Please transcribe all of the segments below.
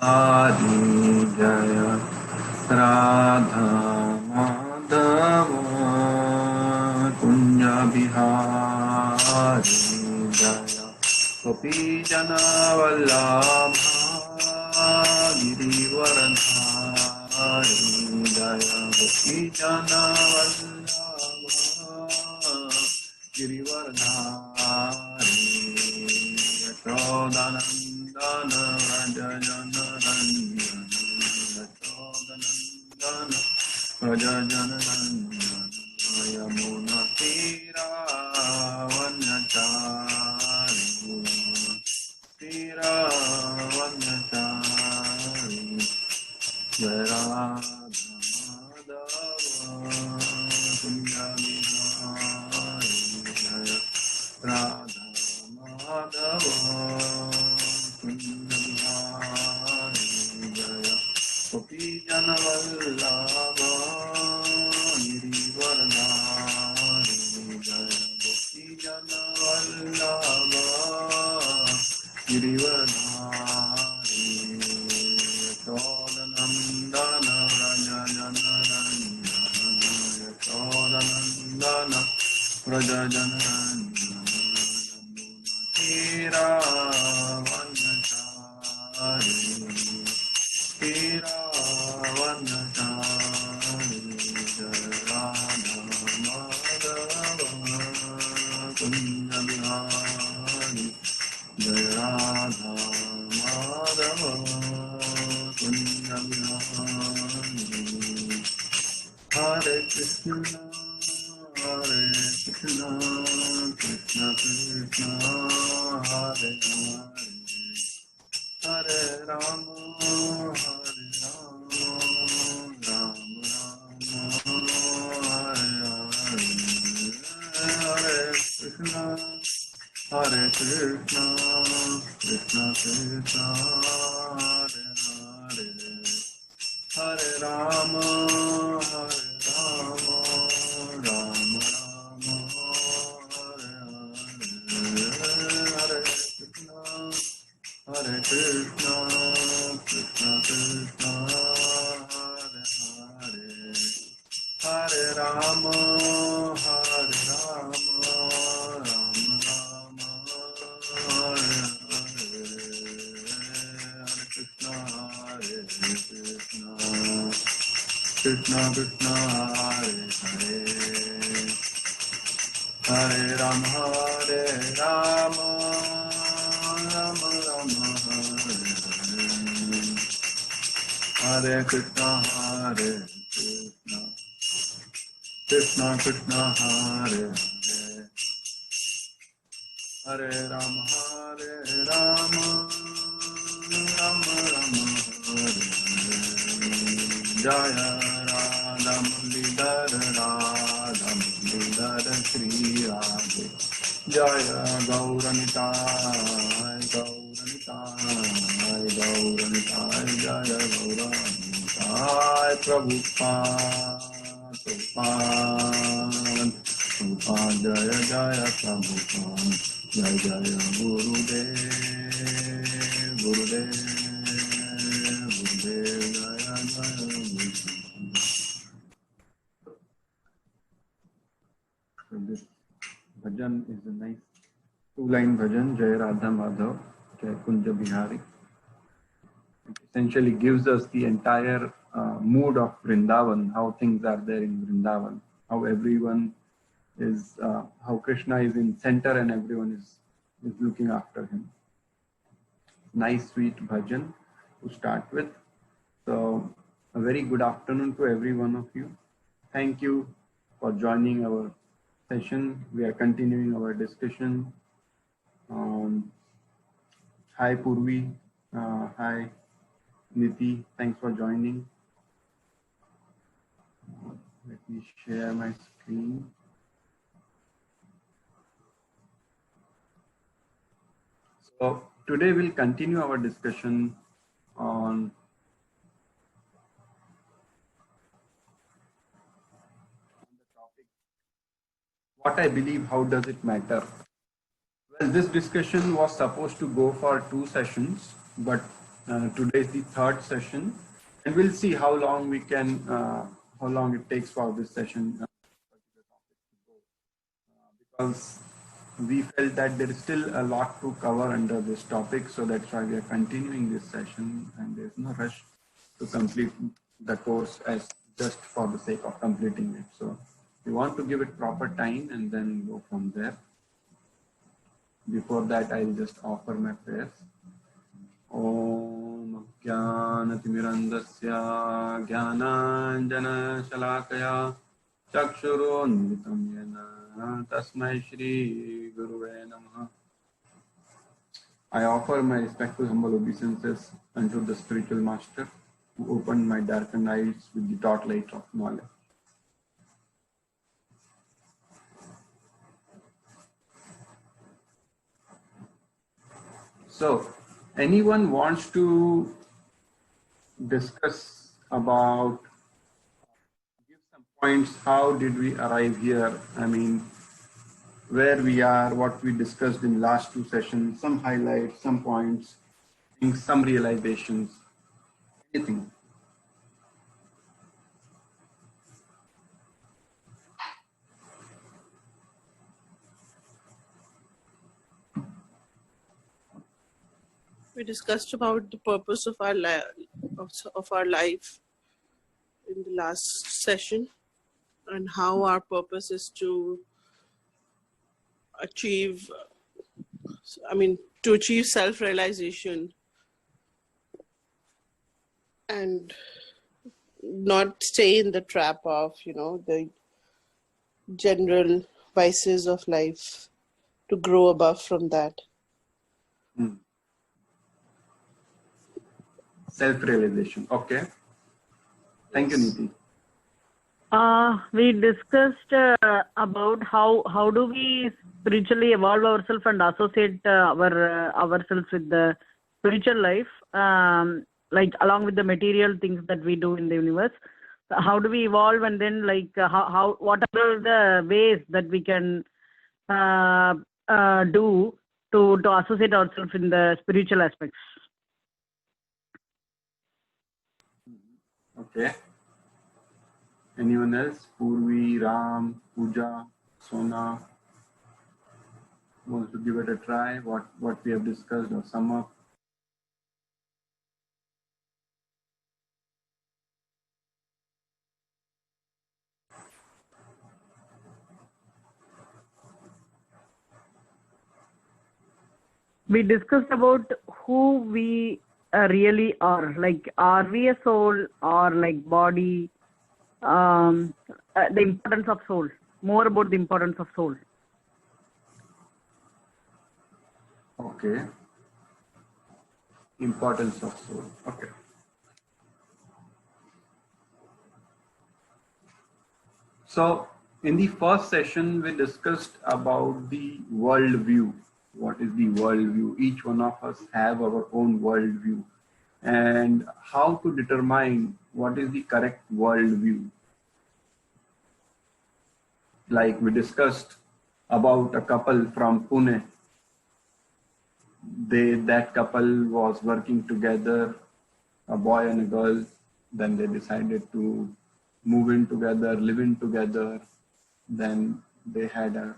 Adi Jaya Radha Madhava Kunja Bihari Jaya Gopi Jana Vallabha Girivaradhari Jaya Gopi Jana Vallabha Girivaradhari Yashodanandana Rajajanaranyana Yashodanandana Rajajanaranyana Yamuna Tira Vanyachari Tira Vanyachari Jai Radha Madhava Kunja Bihari Jaya Radha Madhava Kunja Bihari Jaya Gopi Jana Vallabha Girivaradhari Jaya Gopi Jana Vallabha Girivaradhari Yashodanandana Rajajanaranyana Yashodanandana Rajajanaranyana Tira Vanyachari Tira Vanyachari Jai Radha Madhava Kunja Bihari Jai Radha Madhava Kunja Bihari Hare Krishna Krishna Krishna Hare Hare Hare Rama Hare Rama Rama Rama Hare Hare Hare Krishna Hare Krishna Krishna Krishna Hare Hare Hare Rama Hare Rama Rama Rama Hare Hare Hare Krishna Hare Krishna Krishna Krishna Hare Hare Hare Rama Hare Rama Rama Rama Hare Hare Hare Krishna Hare Krishna Krishna Krishna Hare Hare Hare Rama Rama Rama Hare Hare Hare Krishna Krishna Krishna Hare Hare Hare Rama Rama Rama Hare Hare Jaya Radha Muralidhar Shri Radhe Jaya Gauranitai Jaya Gauranitai Prabhupada Jaya Jaya Prabhupada Jaya Jaya Gurudev Jaya Jaya Gurudev. So this bhajan is a nice two-line bhajan, Jai Radha Madhav, Jai Kunja Bihari. It essentially gives us the entire mood of Vrindavan, how things are there in Vrindavan, how everyone is, how Krishna is in center and everyone is looking after him. Nice, sweet bhajan to start with. So, a very good afternoon to every one of you. Thank you for joining our session. We are continuing our discussion. Hi Purvi, hi Niti, thanks for joining. Let me share my screen. So today we'll continue our discussion on the topic, what I believe, how does it matter? Well, this discussion was supposed to go for 2 sessions, but Today is the third session, and we'll see how long we can, how long it takes for this session. Because we felt that there is still a lot to cover under this topic, so that's why we are continuing this session, and there's no rush to complete the course as just for the sake of completing it. So we want to give it proper time and then go from there. Before that, I'll just offer my prayers. Om Jnanatimirandasya Jnananjana Shalakaya Chakshuronvitam Yena Tasmai Shri Guruve Namaha. I offer my respectful humble obeisances unto the spiritual master who opened my darkened eyes with the torchlight of knowledge. So, anyone wants to discuss about, give some points, how did we arrive here? I mean, where we are, what we discussed in last two sessions, some highlights, some points, some realizations, anything. We discussed about the purpose of our life in the last session, and how our purpose is to achieve, to achieve self-realization and not stay in the trap of, the general vices of life, to grow above from that. Self-realization. Okay. Thank you, Niti. We discussed about how do we spiritually evolve ourselves and associate ourselves with the spiritual life, like along with the material things that we do in the universe. How do we evolve, and then what are the ways that we can do to associate ourselves in the spiritual aspects? Okay. Anyone else? Purvi, Ram, Pooja, Sona wants to give it a try? What we have discussed or sum up? We discussed about who we really are. Like, are we a soul or like body? The importance of soul. More about the importance of soul. Okay. Importance of soul. Okay. So in the first session, we discussed about the world view. What is the world view? Each one of us have our own world view, and how to determine what is the correct world view. Like we discussed about a couple from Pune. That couple was working together, a boy and a girl. Then they decided to move in together, live in together. Then they had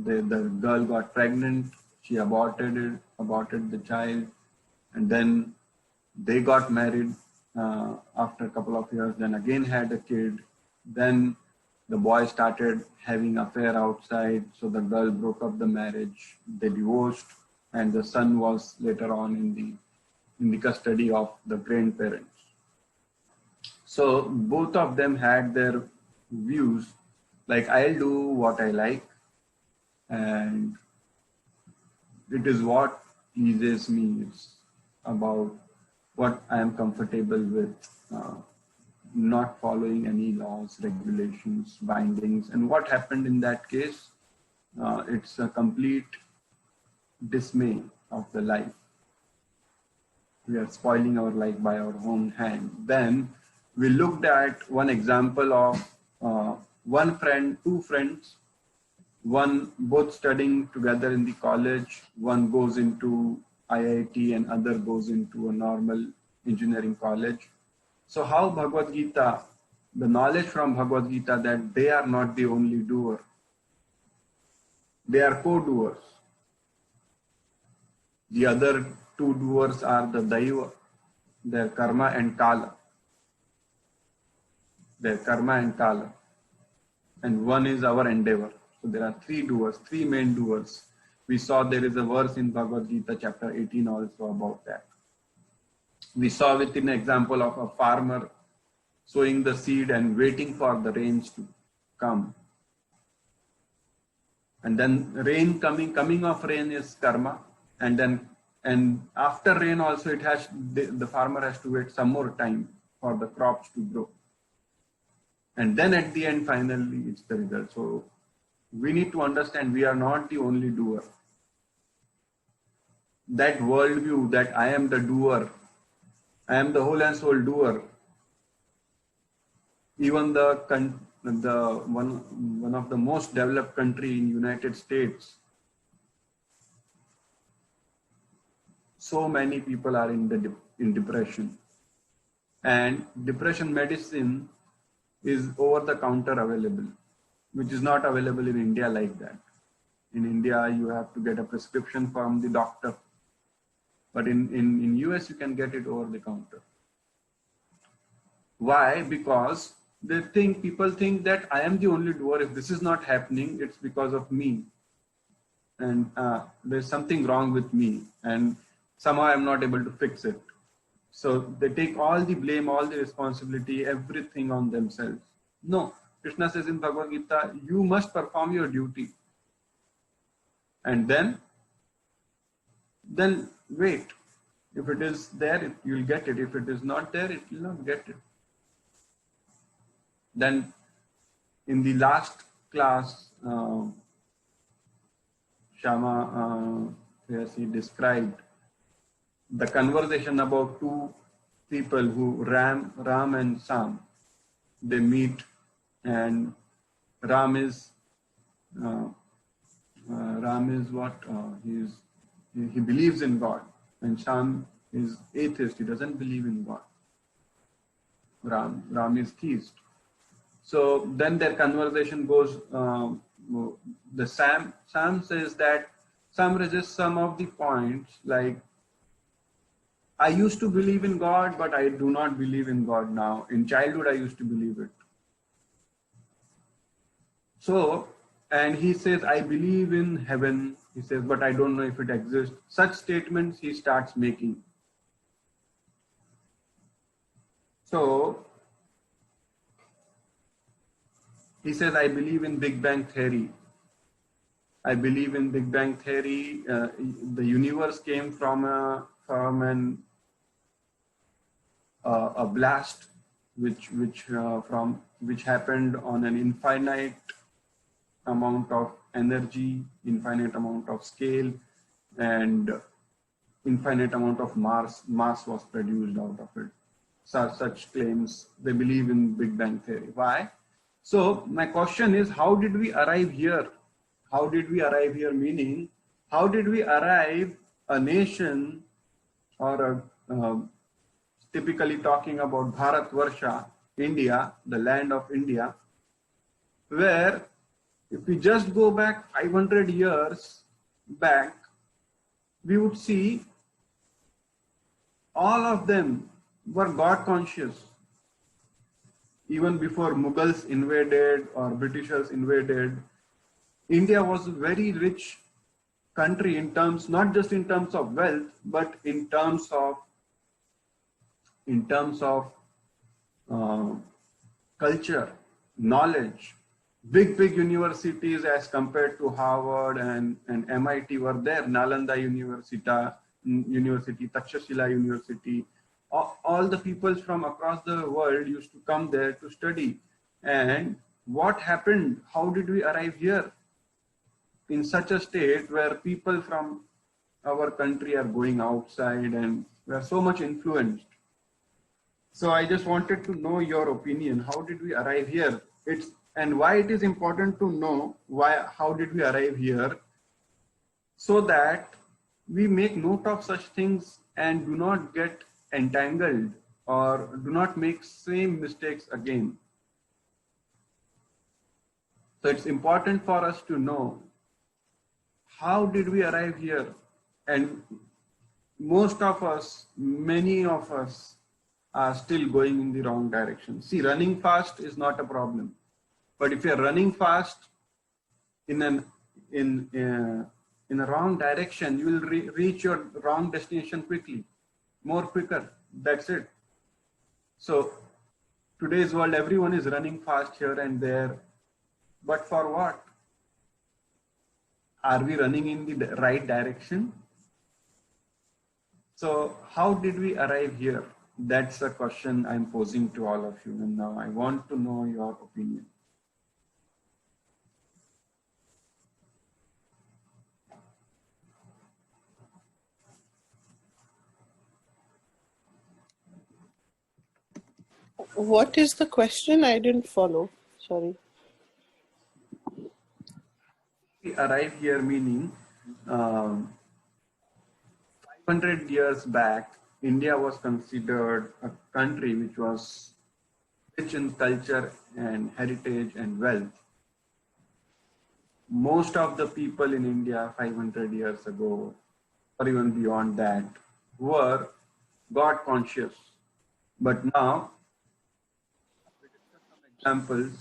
the girl got pregnant. She aborted the child, and then they got married after a couple of years. Then again had a kid. Then the boy started having affair outside, so the girl broke up the marriage. They divorced, and the son was later on in the custody of the grandparents. So both of them had their views, like I'll do what I like, and it is what pleases me. It's about what I am comfortable with. Not following any laws, regulations, bindings. And what happened in that case? It's a complete dismay of the life. We are spoiling our life by our own hand. Then we looked at one example of two friends, one both studying together in the college. One goes into IIT and other goes into a normal engineering college. So how Bhagavad Gita, the knowledge from Bhagavad Gita that they are not the only doer, they are co-doers. The other two doers are the Daiva, their karma and kala. Their karma and kala. And one is our endeavor. So there are three doers, three main doers. We saw there is a verse in Bhagavad Gita chapter 18 also about that. We saw with an example of a farmer sowing the seed and waiting for the rains to come. And then rain coming of rain is karma. And after rain also the farmer has to wait some more time for the crops to grow. And then at the end, finally, it's the result. So we need to understand we are not the only doer. That worldview that I am the doer, I am the whole and soul doer. Even one of the most developed country in United States, so many people are in depression, and depression medicine is over the counter available, which is not available in India like that. In India, you have to get a prescription from the doctor, but in US you can get it over the counter. Why? Because people think that I am the only doer. If this is not happening, it's because of me, and there's something wrong with me, and somehow I'm not able to fix it. So they take all the blame, all the responsibility, everything on themselves. No, Krishna says in Bhagavad Gita, you must perform your duty. And then wait. If it is there, you'll get it. If it is not there, it will not get it. Then in the last class, Shama he described the conversation about two people who Ram and Sam. They meet, and Ram is what he believes in God, and Sam is atheist. He doesn't believe in God. Ram is theist. So then their conversation goes. Sam says that Sam raises some of the points like, I used to believe in God, but I do not believe in God now. In childhood, I used to believe it. So, and he says, I believe in heaven. He says, but I don't know if it exists. Such statements he starts making. So, he says, I believe in Big Bang Theory. I believe in Big Bang Theory. The universe came from a blast which happened on an infinite amount of energy, infinite amount of scale, and infinite amount of mass was produced out of it. Such claims, they believe in Big Bang Theory. Why? So my question is, how did we arrive here? How did we arrive here? Meaning, how did we arrive a nation or typically talking about Bharatvarsha, India, the land of India, where if we just go back 500 years back, we would see all of them were God conscious. Even before Mughals invaded or Britishers invaded, India was a very rich country in terms, not just in terms of wealth, but in terms of culture, knowledge. Big universities as compared to Harvard and MIT were there. Nalanda University, Takshashila University. All the people from across the world used to come there to study. And what happened? How did we arrive here? In such a state where people from our country are going outside and we are so much influenced. So I just wanted to know your opinion. How did we arrive here? And why it is important to know how did we arrive here, so that we make note of such things and do not get entangled or do not make same mistakes again. So it's important for us to know how did we arrive here. And most of us, many of us are still going in the wrong direction. See, running fast is not a problem. But if you're running fast in a wrong direction, you will reach your wrong destination quickly, quicker. That's it. So today's world, everyone is running fast here and there. But for what? Are we running in the right direction? So how did we arrive here? That's a question I'm posing to all of you. And now I want to know your opinion. What is the question? I didn't follow. Sorry. We arrive here meaning 500 years back, India was considered a country which was rich in culture and heritage and wealth. Most of the people in India 500 years ago, or even beyond that, were God conscious. But now, we discuss some examples.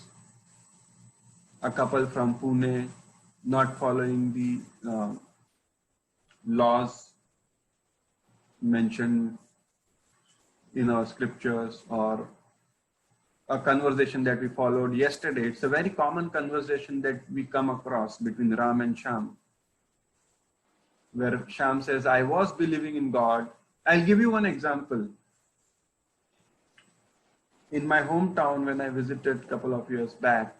A couple from Pune not following the laws mentioned in our scriptures, or a conversation that we followed yesterday. It's a very common conversation that we come across between Ram and Shyam, where Shyam says, I was believing in God. I'll give you one example. In my hometown, when I visited a couple of years back,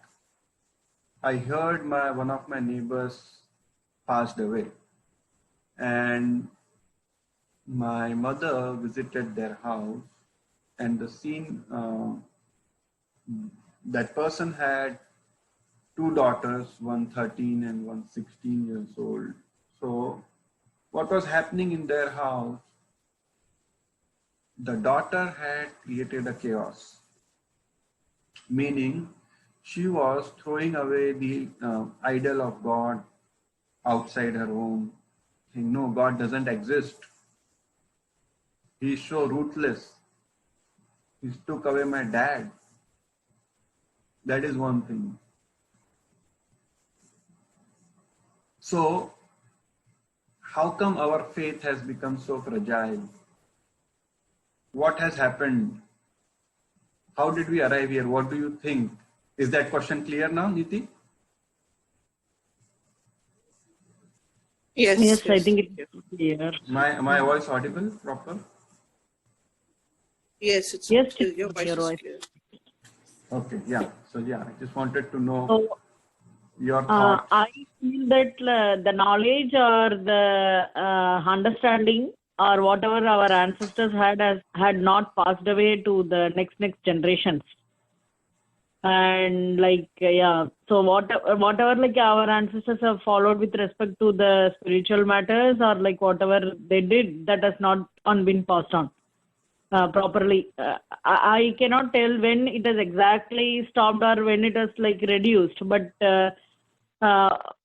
I heard one of my neighbors passed away. And my mother visited their house, and the scene, that person had two daughters, one 13 and one 16 years old. So what was happening in their house? The daughter had created a chaos, meaning she was throwing away the idol of God outside her home, saying, no, God doesn't exist. He's so ruthless. He took away my dad. That is one thing. So, how come our faith has become so fragile? What has happened? How did we arrive here? What do you think? Is that question clear now, Niti? Yes. Yes, I think it's clear. My voice audible proper? Yes, it's Yes, your voice your is voice. clear. Okay, yeah. So yeah, I just wanted to know So, your thoughts. I feel that the knowledge or the understanding or whatever our ancestors had not passed away to the next generations. And so whatever like our ancestors have followed with respect to the spiritual matters, or like whatever they did, that has not been passed on properly. I cannot tell when it has exactly stopped or when it has like reduced, but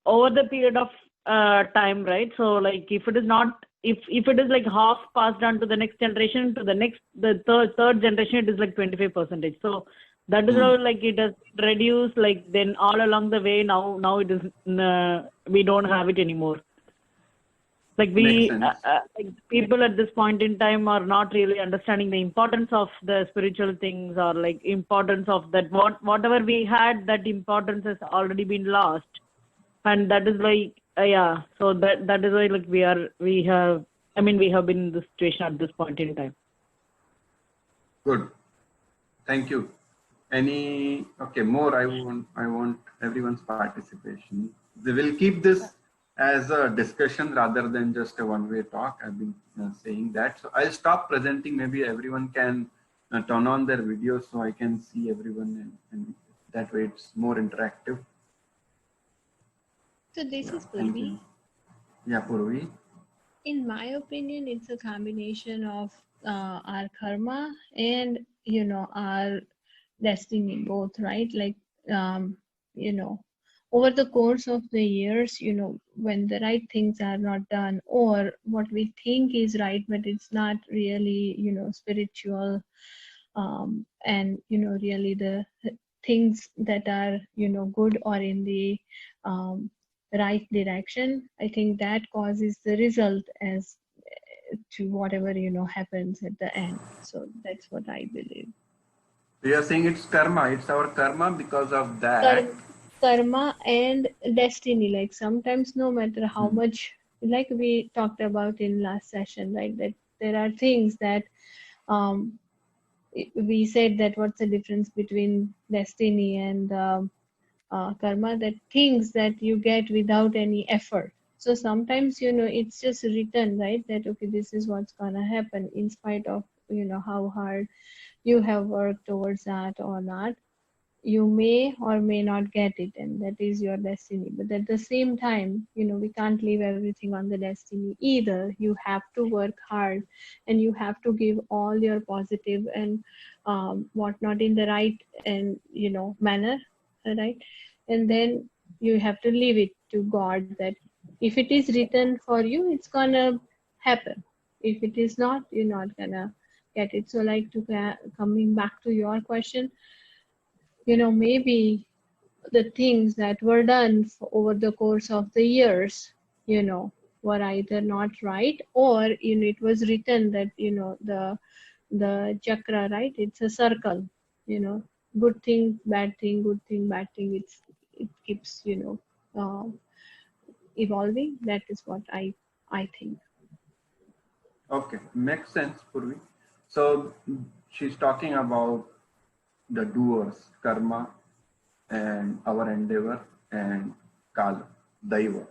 over the period of time, right? So like if it is not, if it is like half passed on to the next generation, to the third generation, it is like 25%. So that is how like it has reduced, like then all along the way, now it is we don't have it anymore. Like we like people at this point in time are not really understanding the importance of the spiritual things, or like importance of that whatever we had, that importance has already been lost. And that is like so that is why like we have been in this situation at this point in time. Good, thank you. More. I want everyone's participation. They will keep this as a discussion rather than just a one-way talk. I've been saying that. So I'll stop presenting. Maybe everyone can turn on their videos so I can see everyone, and that way it's more interactive. So this is Purvi. Yeah, Purvi. In my opinion, it's a combination of our karma and, you know, our destiny, both, right? Like, you know, over the course of the years, you know, when the right things are not done, or what we think is right, but it's not really, you know, spiritual, and, you know, really the things that are, you know, good or in the um, right direction, I think that causes the result as to whatever, you know, happens at the end. So that's what I believe. We are saying it's karma. It's our karma because of that. Kar- Karma and destiny, like sometimes no matter how much, like we talked about in last session, right, that there are things that um, we said that what's the difference between destiny and karma, that things that you get without any effort. So sometimes, you know, it's just written, right, that okay, this is what's gonna happen in spite of, you know, how hard you have worked towards that or not. You may or may not get it, and that is your destiny. But at the same time, you know, we can't leave everything on the destiny either. You have to work hard, and you have to give all your positive and whatnot in the right and, you know, manner, right? And then you have to leave it to God that if it is written for you, it's gonna happen. If it is not, you're not gonna get it. So, like, to coming back to your question, you know, maybe the things that were done over the course of the years, you know, were either not right, or, you know, it was written that, you know, the chakra, right, it's a circle, you know, good thing, bad thing, good thing, bad thing, it keeps, you know, evolving. That is what I think. Okay, makes sense, Purvi. So she's talking about the doers, karma, and our endeavor, and kala, daiva.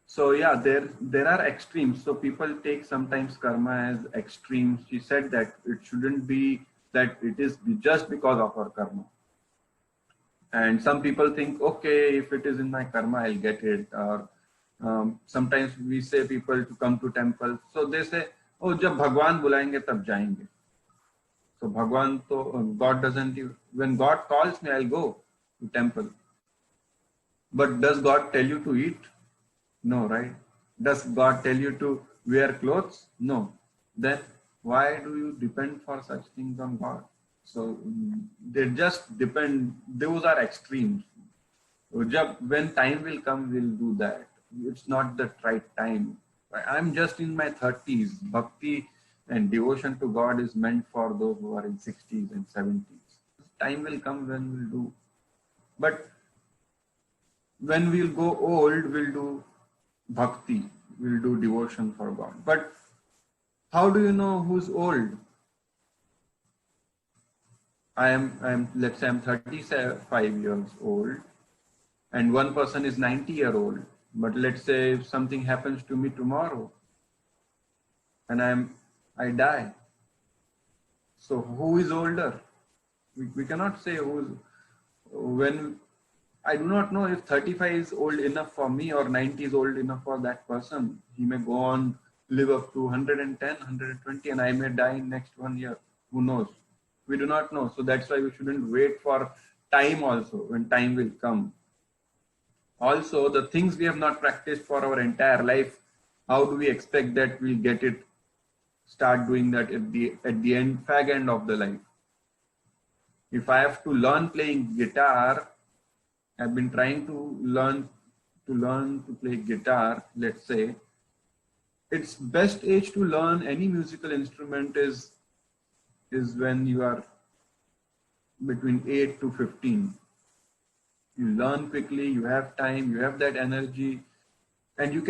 So yeah, there are extremes. So people take sometimes karma as extremes. She said that it shouldn't be that it is just because of our karma. And some people think, okay, if it is in my karma, I'll get it. Or sometimes we say people to come to temple. So they say, oh, जब भगवान बुलाएंगे तब जाएंगे. So Bhagwan, to God doesn't. When God calls me, I'll go to temple. But does God tell you to eat? No, right? Does God tell you to wear clothes? No. Then why do you depend for such things on God? So they just depend. Those are extremes. When time will come, we'll do that. It's not the right time. I'm just in my 30s. Bhakti and devotion to God is meant for those who are in 60s and 70s. Time will come when we'll do. But when we'll go old, we'll do bhakti, we'll do devotion for God. But how do you know who's old? Let's say I'm 35 years old, and one person is 90-year-old. But let's say if something happens to me tomorrow, and I die. So who is older? We cannot say who's when. I do not know if 35 is old enough for me or 90 is old enough for that person. He may go on, live up to 110, 120, and I may die in next 1 year. Who knows? We do not know. So that's why we shouldn't wait for time also, when time will come. Also, the things we have not practiced for our entire life, how do we expect that we'll get it, start doing that at the end, fag end of the life? If I have to learn playing guitar, I've been trying to learn to play guitar, let's say. Its best age to learn any musical instrument is when you are between 8 to 15. You learn quickly, you have time, you have that energy, and you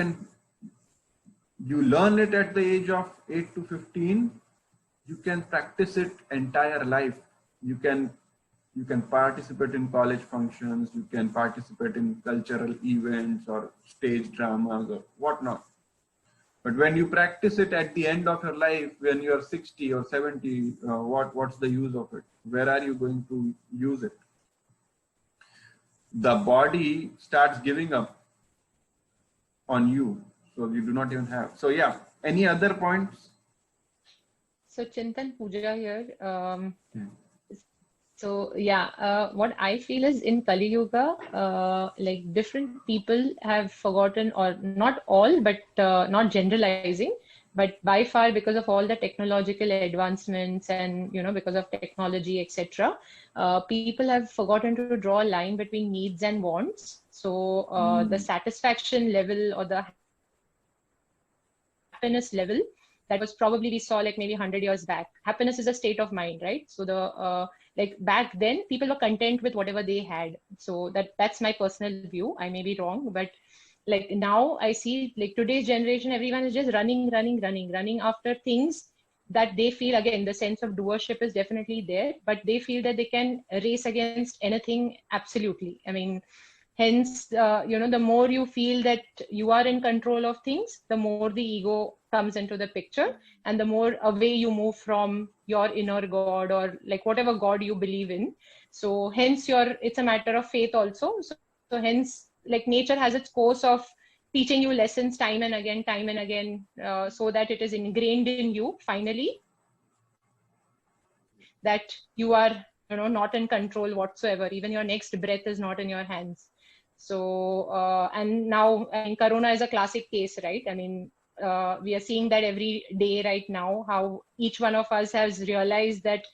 learn it at the age of 8 to 15. You can practice it entire life. You can participate in college functions, you can participate in cultural events or stage dramas or whatnot. But when you practice it at the end of your life, when you're 60 or 70, what's the use of it? Where are you going to use it? The body starts giving up on you. So you do not even have. So yeah, any other points? So Chintan, Pooja here. Yeah. So yeah, what I feel is in Kali Yuga, like different people have forgotten, or not all, but not generalizing, but by far because of all the technological advancements and because of technology, etc., people have forgotten to draw a line between needs and wants. So the satisfaction level or the happiness level that was probably we saw like maybe 100 years back. Happiness is a state of mind, right? So the like back then people were content with whatever they had. So that's my personal view. I may be wrong, but like now I see like today's generation, everyone is just running after things that they feel, again, the sense of doership is definitely there, but they feel that they can race against anything. Absolutely. I mean, hence, the more you feel that you are in control of things, the more the ego comes into the picture, and the more away you move from your inner God, or like whatever God you believe in. So hence it's a matter of faith also. So hence, like nature has its course of teaching you lessons time and again, so that it is ingrained in you finally, that you are not in control whatsoever. Even your next breath is not in your hands. So and now, I mean, Corona is a classic case, right? I mean, we are seeing that every day right now, how each one of us has realized that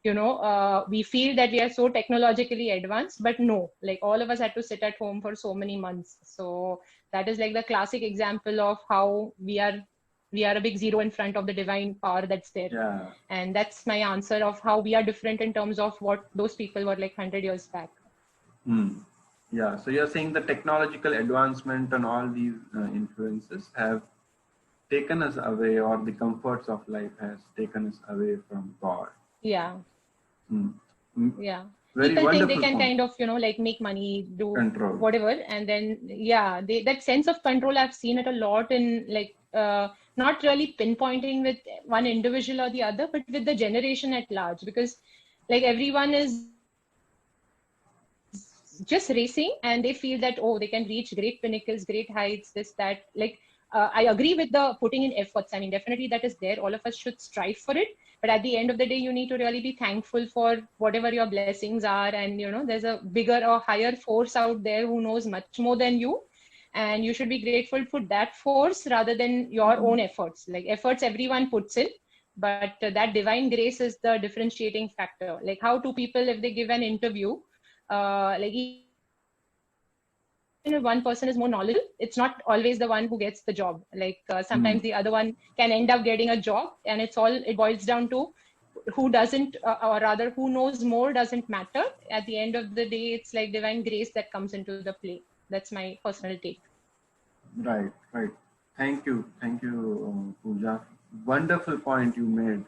we feel that we are so technologically advanced, but no, like all of us had to sit at home for so many months. So that is like the classic example of how we are a big zero in front of the divine power that's there. Yeah. And that's my answer of how we are different in terms of what those people were like 100 years back. Yeah, so you're saying the technological advancement and all these influences have taken us away, or the comforts of life has taken us away from God. Yeah. Yeah. Very People think they wonderful can point. kind of, like make money, do Control. whatever. And then, yeah, that sense of control, I've seen it a lot in like, not really pinpointing with one individual or the other, but with the generation at large, because like everyone is just racing and they feel that, oh, they can reach great pinnacles, great heights, this, that. Like, I agree with the putting in efforts. I mean, definitely that is there. All of us should strive for it. But at the end of the day, you need to really be thankful for whatever your blessings are. And, there's a bigger or higher force out there who knows much more than you. And you should be grateful for that force rather than your own efforts. Like efforts everyone puts in, but that divine grace is the differentiating factor. Like how two people, if they give an interview, like even if one person is more knowledgeable, it's not always the one who gets the job. Like sometimes the other one can end up getting a job, and it boils down to who doesn't, or rather who knows more doesn't matter. At the end of the day, it's like divine grace that comes into the play. That's my personal take. Right. Thank you, Pooja. Wonderful point you made.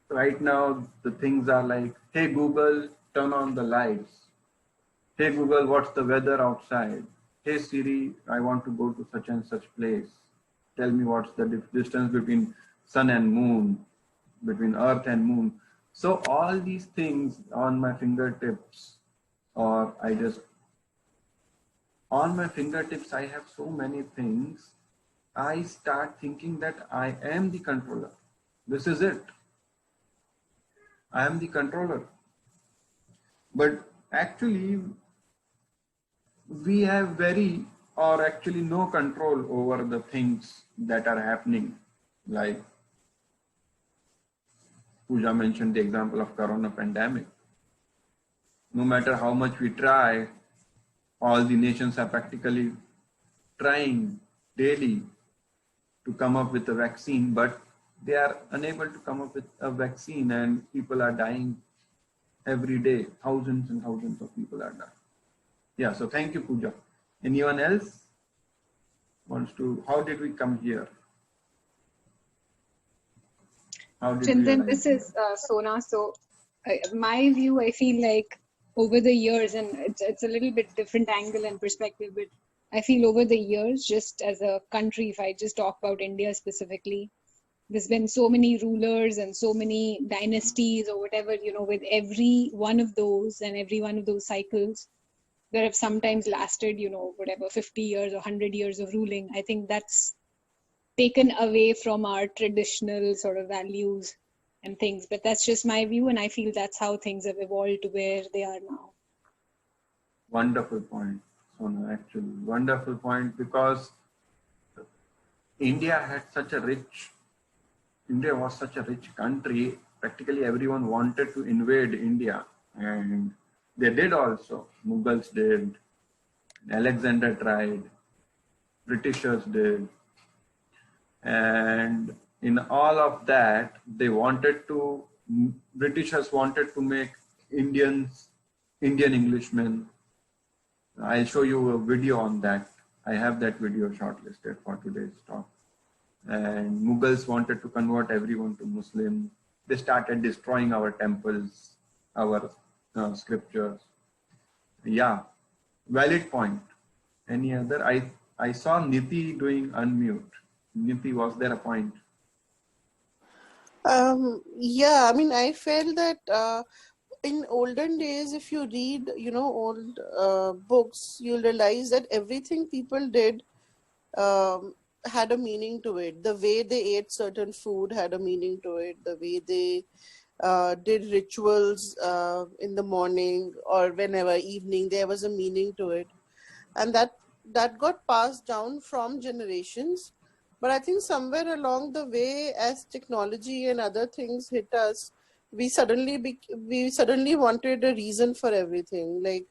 Right now, the things are like, hey Google, turn on the lights. Hey Google, what's the weather outside? Hey Siri, I want to go to such and such place. Tell me what's the distance between sun and moon, between earth and moon. So all these things on my fingertips, or on my fingertips, I have so many things. I start thinking that I am the controller. This is it. I am the controller. But actually, we have actually no control over the things that are happening. Like Pooja mentioned the example of Corona pandemic. No matter how much we try, all the nations are practically trying daily to come up with a vaccine, but they are unable to come up with a vaccine, and people are dying every day. Thousands and thousands of people are dying. Yeah, so thank you, Pooja. Anyone else wants to, how did we come here? Chintan, this is Sona. So my view, I feel like over the years, and it's a little bit different angle and perspective, but I feel over the years, just as a country, if I just talk about India specifically, there's been so many rulers and so many dynasties or whatever, with every one of those and every one of those cycles, that have sometimes lasted, whatever, 50 years or 100 years of ruling. I think that's taken away from our traditional sort of values and things. But that's just my view, and I feel that's how things have evolved to where they are now. Wonderful point, Sona, actually. Wonderful point, because India was such a rich country. Practically everyone wanted to invade India, and they did also. Mughals did, Alexander tried, Britishers did. And in all of that, Britishers wanted to make Indian Englishmen. I'll show you a video on that. I have that video shortlisted for today's talk. And Mughals wanted to convert everyone to Muslim. They started destroying our temples, our scriptures. Yeah, valid point. Any other? I saw Niti doing unmute. Niti, was there a point? Yeah, I mean, I felt that in olden days, if you read, old books, you'll realize that everything people did had a meaning to it. The way they ate certain food had a meaning to it. The way they did rituals in the morning or whenever evening, there was a meaning to it. And that got passed down from generations. But I think somewhere along the way, as technology and other things hit us, we suddenly wanted a reason for everything. Like,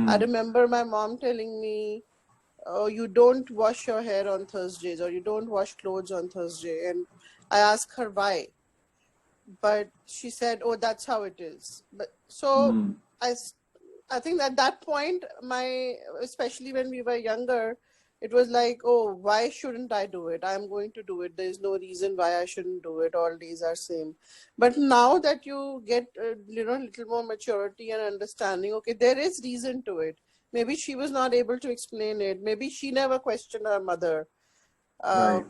I remember my mom telling me, "Oh, you don't wash your hair on Thursdays, or you don't wash clothes on Thursday." And I asked her why, but she said, "Oh, that's how it is." But so I think at that point, especially when we were younger, it was like, oh, why shouldn't I do it? I'm going to do it. There's no reason why I shouldn't do it. All days are same. But now that you get, a little more maturity and understanding, okay, there is reason to it. Maybe she was not able to explain it. Maybe she never questioned her mother. Right.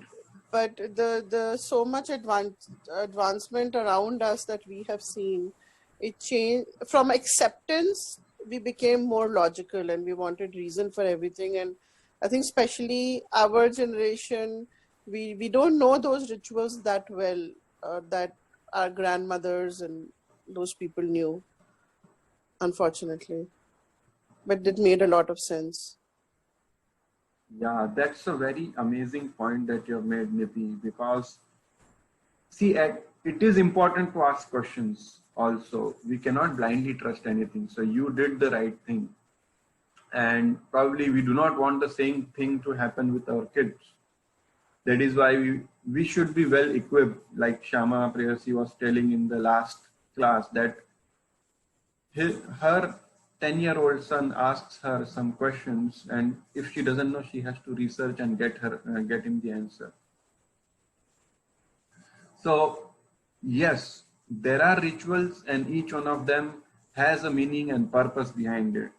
But the so much advancement around us that we have seen, it changed from acceptance. We became more logical, and we wanted reason for everything. And I think especially our generation, we don't know those rituals that well, that our grandmothers and those people knew, unfortunately. But it made a lot of sense. Yeah, that's a very amazing point that you have made, Niti, because see, it is important to ask questions also. We cannot blindly trust anything. So you did the right thing. And probably we do not want the same thing to happen with our kids. That is why we should be well equipped, like Shama Prayasi was telling in the last class, that her 10-year-old son asks her some questions, and if she doesn't know, she has to research and get him the answer. So yes, there are rituals, and each one of them has a meaning and purpose behind it.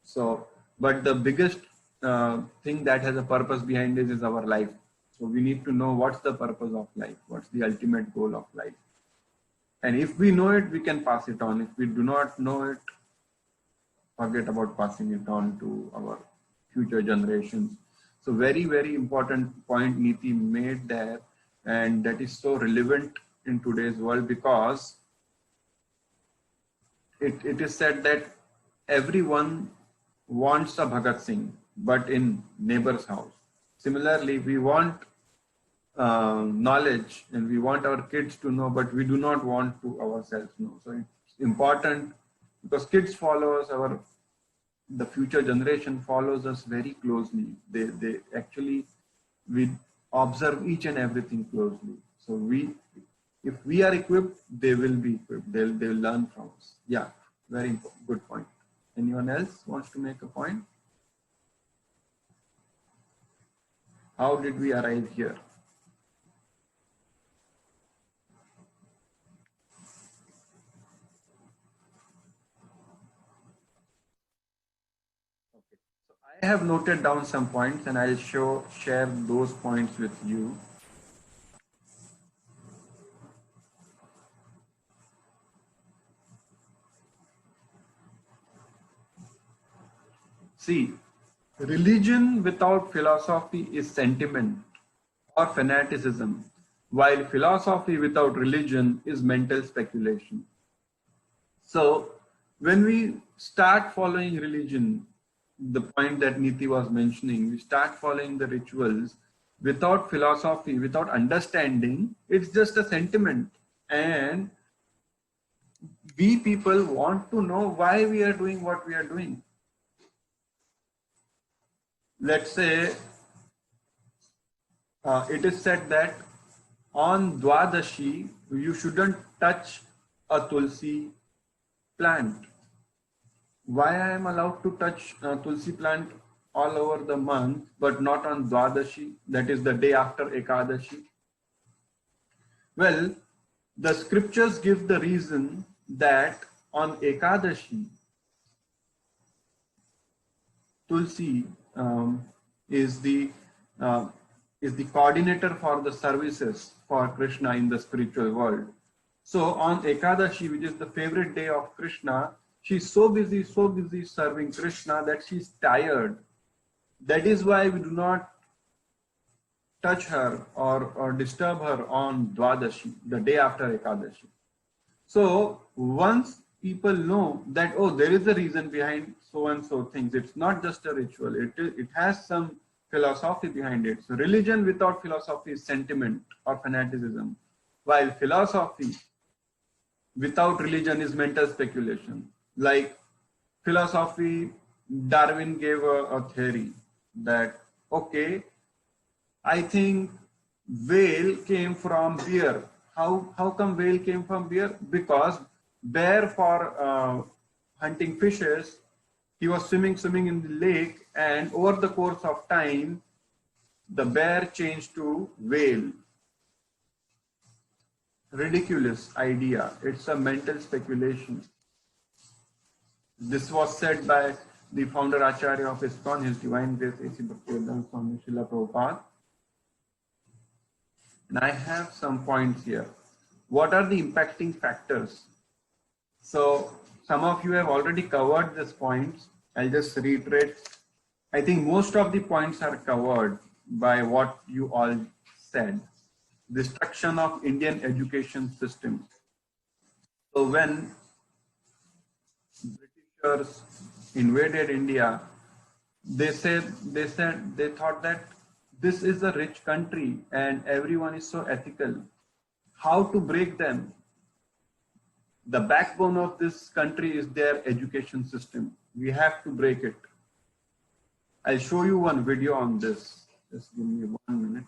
So, but the biggest thing that has a purpose behind it is our life. So we need to know what's the purpose of life, what's the ultimate goal of life. And if we know it, we can pass it on. If we do not know it, forget about passing it on to our future generations. So very, very important point Niti made there, and that is so relevant in today's world, because it is said that everyone wants a Bhagat Singh, but in neighbor's house. Similarly, we want knowledge, and we want our kids to know, but we do not want to ourselves know. So it's important, because kids follow us, the future generation follows us very closely. They actually, we observe each and everything closely. So if we are equipped, they will be equipped. They'll learn from us. Yeah, very good point. Anyone else wants to make a point? How did we arrive here? Okay. So I have noted down some points, and I'll share those points with you. See, religion without philosophy is sentiment or fanaticism, while philosophy without religion is mental speculation. So, when we start following religion, the point that Niti was mentioning, we start following the rituals without philosophy, without understanding, it's just a sentiment. And we people want to know why we are doing what we are doing. Let's say it is said that on Dwadashi, you shouldn't touch a Tulsi plant. Why I am allowed to touch a Tulsi plant all over the month, but not on Dwadashi, that is the day after Ekadashi? Well, the scriptures give the reason that on Ekadashi, Tulsi is the coordinator for the services for Krishna in the spiritual world. So on Ekadashi, which is the favorite day of Krishna, she's so busy serving Krishna that she's tired. That is why we do not touch her or disturb her on Dwadashi, the day after Ekadashi. So once people know that, oh, there is a reason behind so and so things, it's not just a ritual, it has some philosophy behind it. So religion without philosophy is sentiment or fanaticism, while philosophy without religion is mental speculation. Like philosophy, Darwin gave a theory that, okay, I think whale came from bear. How come whale came from bear? Because bear, for hunting fishes, he was swimming in the lake, and over the course of time, the bear changed to whale. Ridiculous idea. It's a mental speculation. This was said by the founder Acharya of ISKCON, His Divine Grace A.C. Bhaktivedanta Swami Srila Prabhupada. And I have some points here. What are the impacting factors? So some of you have already covered these points. I'll just reiterate. I think most of the points are covered by what you all said. Destruction of Indian education system. So when Britishers invaded India, they thought that this is a rich country and everyone is so ethical. How to break them? The backbone of this country is their education system. We have to break it. I'll show you one video on this. Just give me 1 minute.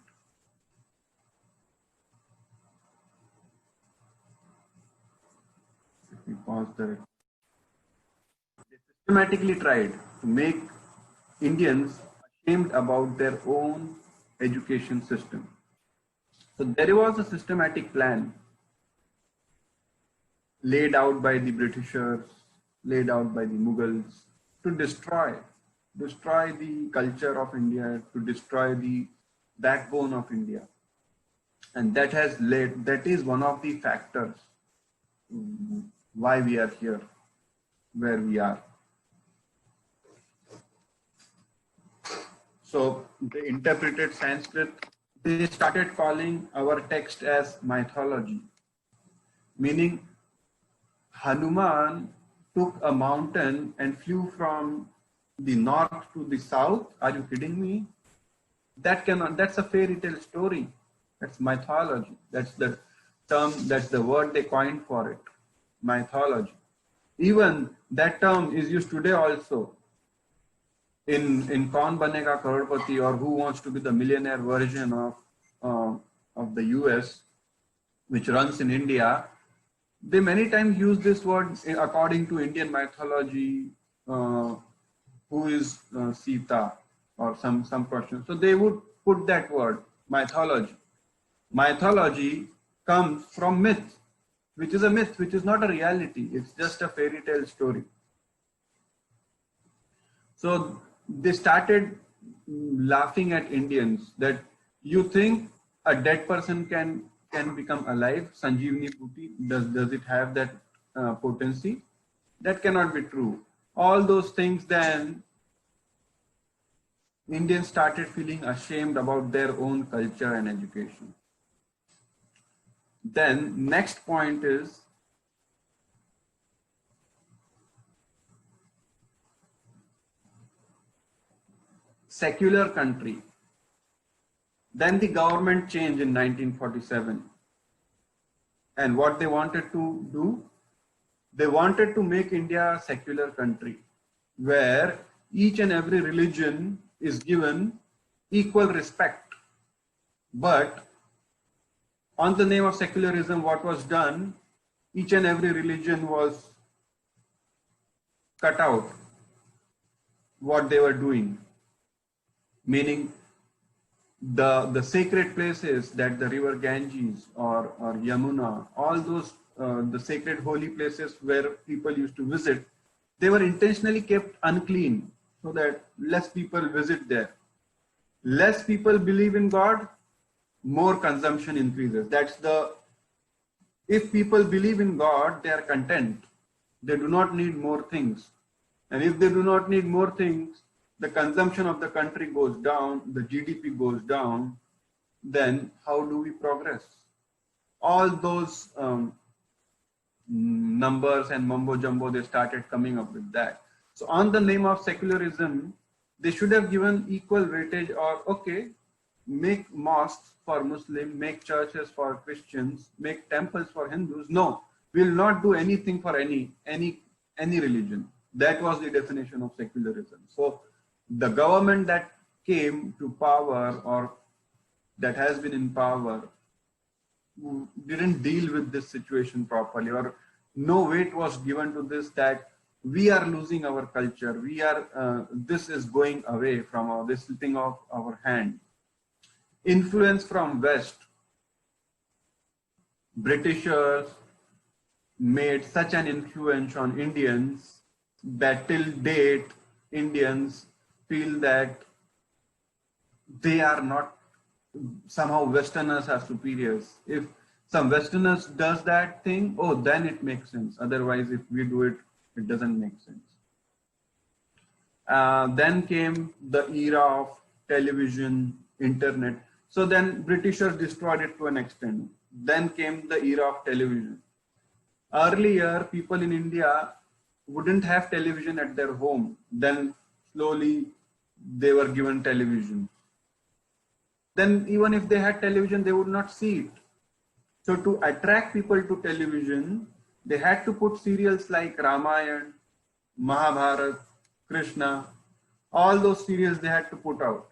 Let me pause there. They systematically tried to make Indians ashamed about their own education system. So there was a systematic plan laid out by the Britishers, laid out by the Mughals to destroy the culture of India, to destroy the backbone of India. And that is one of the factors why we are here, where we are. So they interpreted Sanskrit. They started calling our text as mythology, meaning Hanuman took a mountain and flew from the north to the south. Are you kidding me? That's a fairy tale story. That's mythology. That's the term, that's the word they coined for it. Mythology. Even that term is used today also. In Kaun Banega Crorepati, or Who Wants to Be the Millionaire version of the US, which runs in India, they many times use this word according to Indian mythology. Who is Sita, or some question. So they would put that word, mythology. Mythology comes from myth, which is a myth, which is not a reality. It's just a fairy tale story. So they started laughing at Indians that you think a dead person can become alive. Sanjeevani Booty, does it have that potency? That cannot be true. All those things then Indians started feeling ashamed about their own culture and education. Then next point is secular country. Then the government changed in 1947. And what they wanted to do? They wanted to make India a secular country where each and every religion is given equal respect. But on the name of secularism, what was done? Each and every religion was cut out what they were doing. Meaning the sacred places that the river Ganges or Yamuna, all those the sacred holy places where people used to visit, they were intentionally kept unclean so that less people visit there. Less people believe in God, more consumption increases. If people believe in God, they are content. They do not need more things. And if they do not need more things, the consumption of the country goes down, the GDP goes down, then how do we progress? All those numbers and mumbo jumbo, they started coming up with that. So on the name of secularism, they should have given equal weightage, or okay, make mosques for Muslims, make churches for Christians, make temples for Hindus. No, we will not do anything for any religion. That was the definition of secularism. So the government that came to power or that has been in power didn't deal with this situation properly, or no weight was given to this, that we are losing our culture. This is going away from this thing of our hand. Influence from West. Britishers made such an influence on Indians that till date, Indians feel that they are not, somehow Westerners are superiors. If some Westerners does that thing, oh, then it makes sense. Otherwise, if we do it, it doesn't make sense. Then came the era of television, internet. So then Britishers destroyed it to an extent. Then came the era of television. Earlier, people in India wouldn't have television at their home. Then slowly they were given television. Then even if they had television, they would not see it. So to attract people to television, they had to put serials like Ramayana, Mahabharata, Krishna, all those serials they had to put out.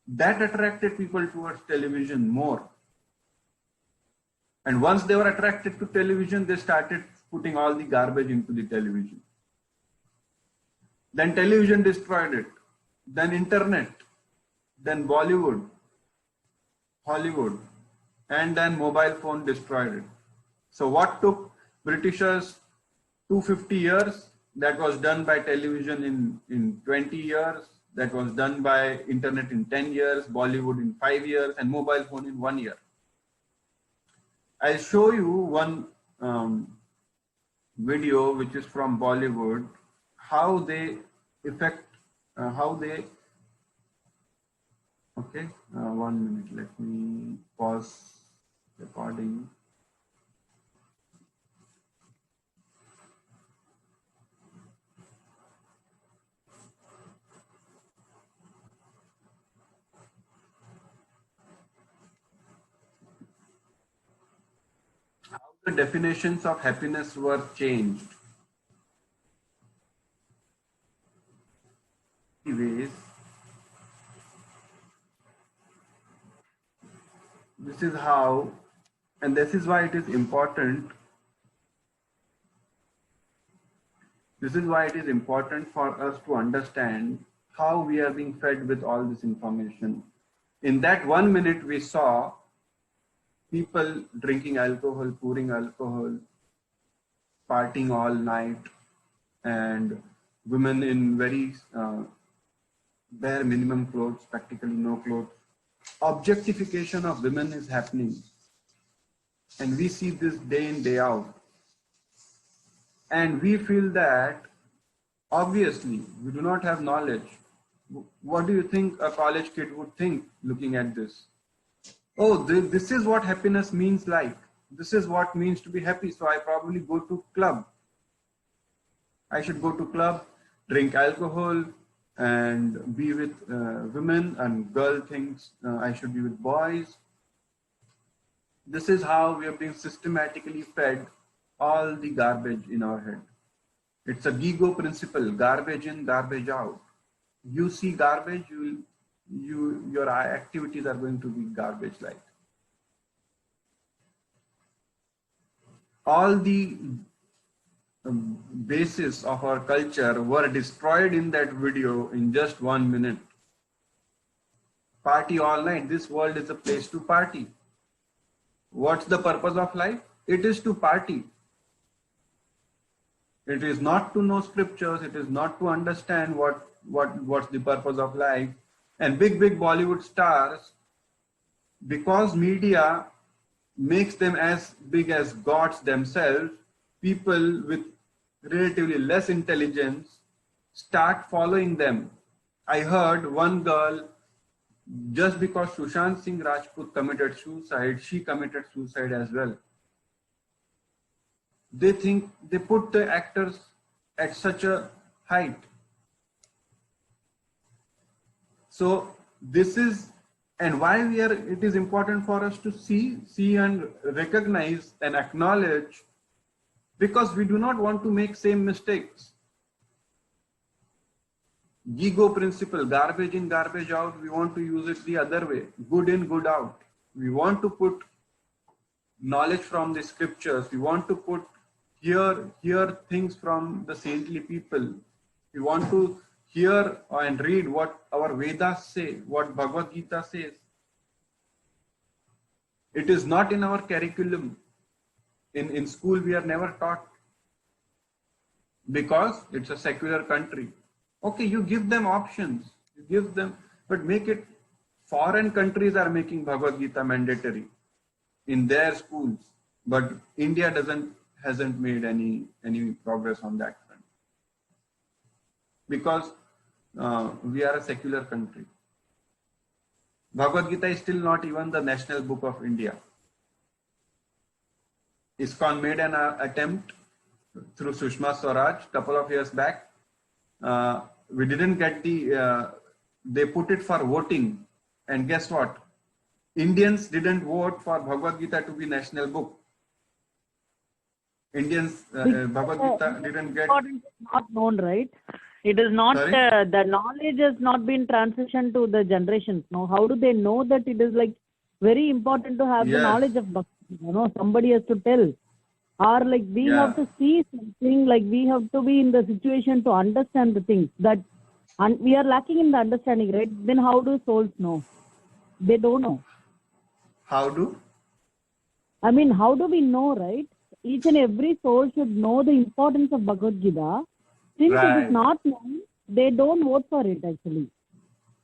That attracted people towards television more. And once they were attracted to television, they started putting all the garbage into the television. Then television destroyed it. Then internet. Then Bollywood, Hollywood, and then mobile phone destroyed it. So what took Britishers 250 years, that was done by television in 20 years, that was done by internet in 10 years, Bollywood in 5 years, and mobile phone in 1 year. I'll show you one video which is from Bollywood, how they okay, 1 minute, let me pause recording. How the definitions of happiness were changed. Ways. This is how, and this is why it is important. This is why it is important for us to understand how we are being fed with all this information. In that 1 minute, we saw people drinking alcohol, pouring alcohol, partying all night, and women in very bare minimum clothes, practically no clothes. Objectification of women is happening. And we see this day in, day out. And we feel that, obviously, we do not have knowledge. What do you think a college kid would think looking at this? Oh, this is what happiness means like. This is what means to be happy. So I probably go to club. I should go to club, drink alcohol, and be with women, and girl thinks I should be with boys. This is how we have been systematically fed all the garbage in our head. It's a GIGO principle, garbage in, garbage out. You see garbage, your activities are going to be garbage like. All the basis of our culture were destroyed in that video in just 1 minute. Party all night. This world is a place to party. What's the purpose of life? It is to party. It is not to know scriptures. It is not to understand what's the purpose of life. And big Bollywood stars, because media makes them as big as gods themselves, people with relatively less intelligence start following them. I heard one girl, just because Sushant Singh Rajput committed suicide, she committed suicide as well. They think they put the actors at such a height. So this is, and why it is important for us to see and recognize and acknowledge, because we do not want to make same mistakes. GIGO principle, garbage in, garbage out, we want to use it the other way, good in, good out. We want to put knowledge from the scriptures. We want to hear things from the saintly people. We want to hear and read what our Vedas say, what Bhagavad Gita says. It is not in our curriculum. In school, we are never taught, because it's a secular country. Okay, you give them options, but make it. Foreign countries are making Bhagavad Gita mandatory in their schools, but India hasn't made any progress on that front, because we are a secular country. Bhagavad Gita is still not even the national book of India. ISKCON made an attempt through Sushma Swaraj a couple of years back. We didn't get they put it for voting, and guess what? Indians didn't vote for Bhagavad Gita to be national book. Bhagavad Gita didn't get. Not known, right? It is not, the knowledge has not been transitioned to the generations. No, how do they know that it is like very important to have the knowledge of Bhagavad Gita? Somebody has to tell. Or like we have to see something, like we have to be in the situation to understand the things that, and we are lacking in the understanding, right? Then how do souls know? They don't know. How do? I mean, how do we know, right? Each and every soul should know the importance of Bhagavad Gita. Since it is not known, they don't vote for it actually.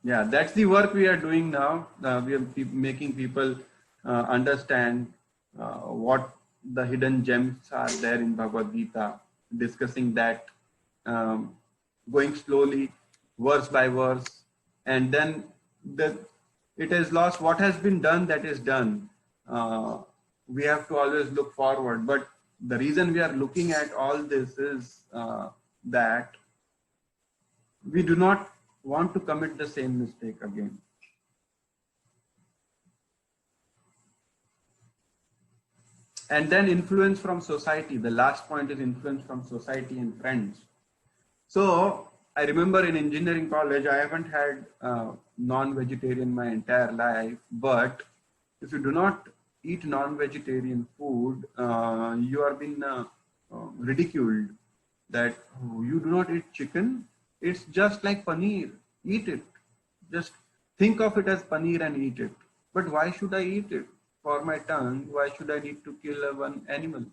Yeah, that's the work we are doing now. We are making people understand what the hidden gems are there in Bhagavad Gita, discussing that, going slowly, verse by verse, and then it has lost. What has been done, that is done. We have to always look forward. But the reason we are looking at all this is that we do not want to commit the same mistake again. And then influence from society. The last point is influence from society and friends. So I remember in engineering college, I haven't had non-vegetarian my entire life, but if you do not eat non-vegetarian food, you are being ridiculed that you do not eat chicken. It's just like paneer. Eat it. Just think of it as paneer and eat it. But why should I eat it? For my tongue, why should I need to kill one animal?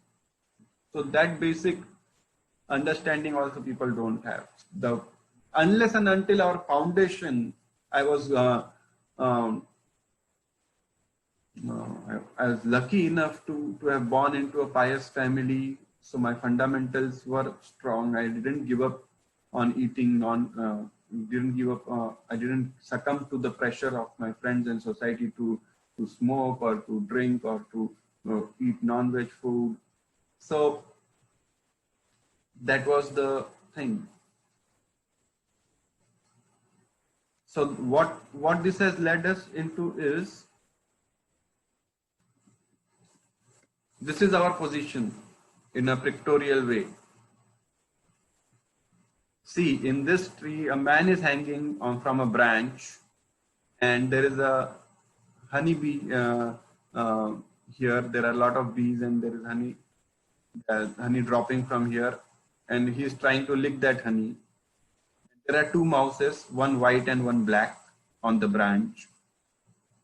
So that basic understanding also people don't have. Unless and until our foundation, I was lucky enough to have born into a pious family. So my fundamentals were strong. I didn't give up on eating didn't give up. I didn't succumb to the pressure of my friends and society to smoke or to drink or to eat non-veg food. So that was the thing. So what this has led us into is, this is our position in a pictorial way. See, in this tree, a man is hanging from a branch, and there is a honeybee here. There are a lot of bees, and there is honey dropping from here, and he is trying to lick that honey. There are two mouses, one white and one black, on the branch.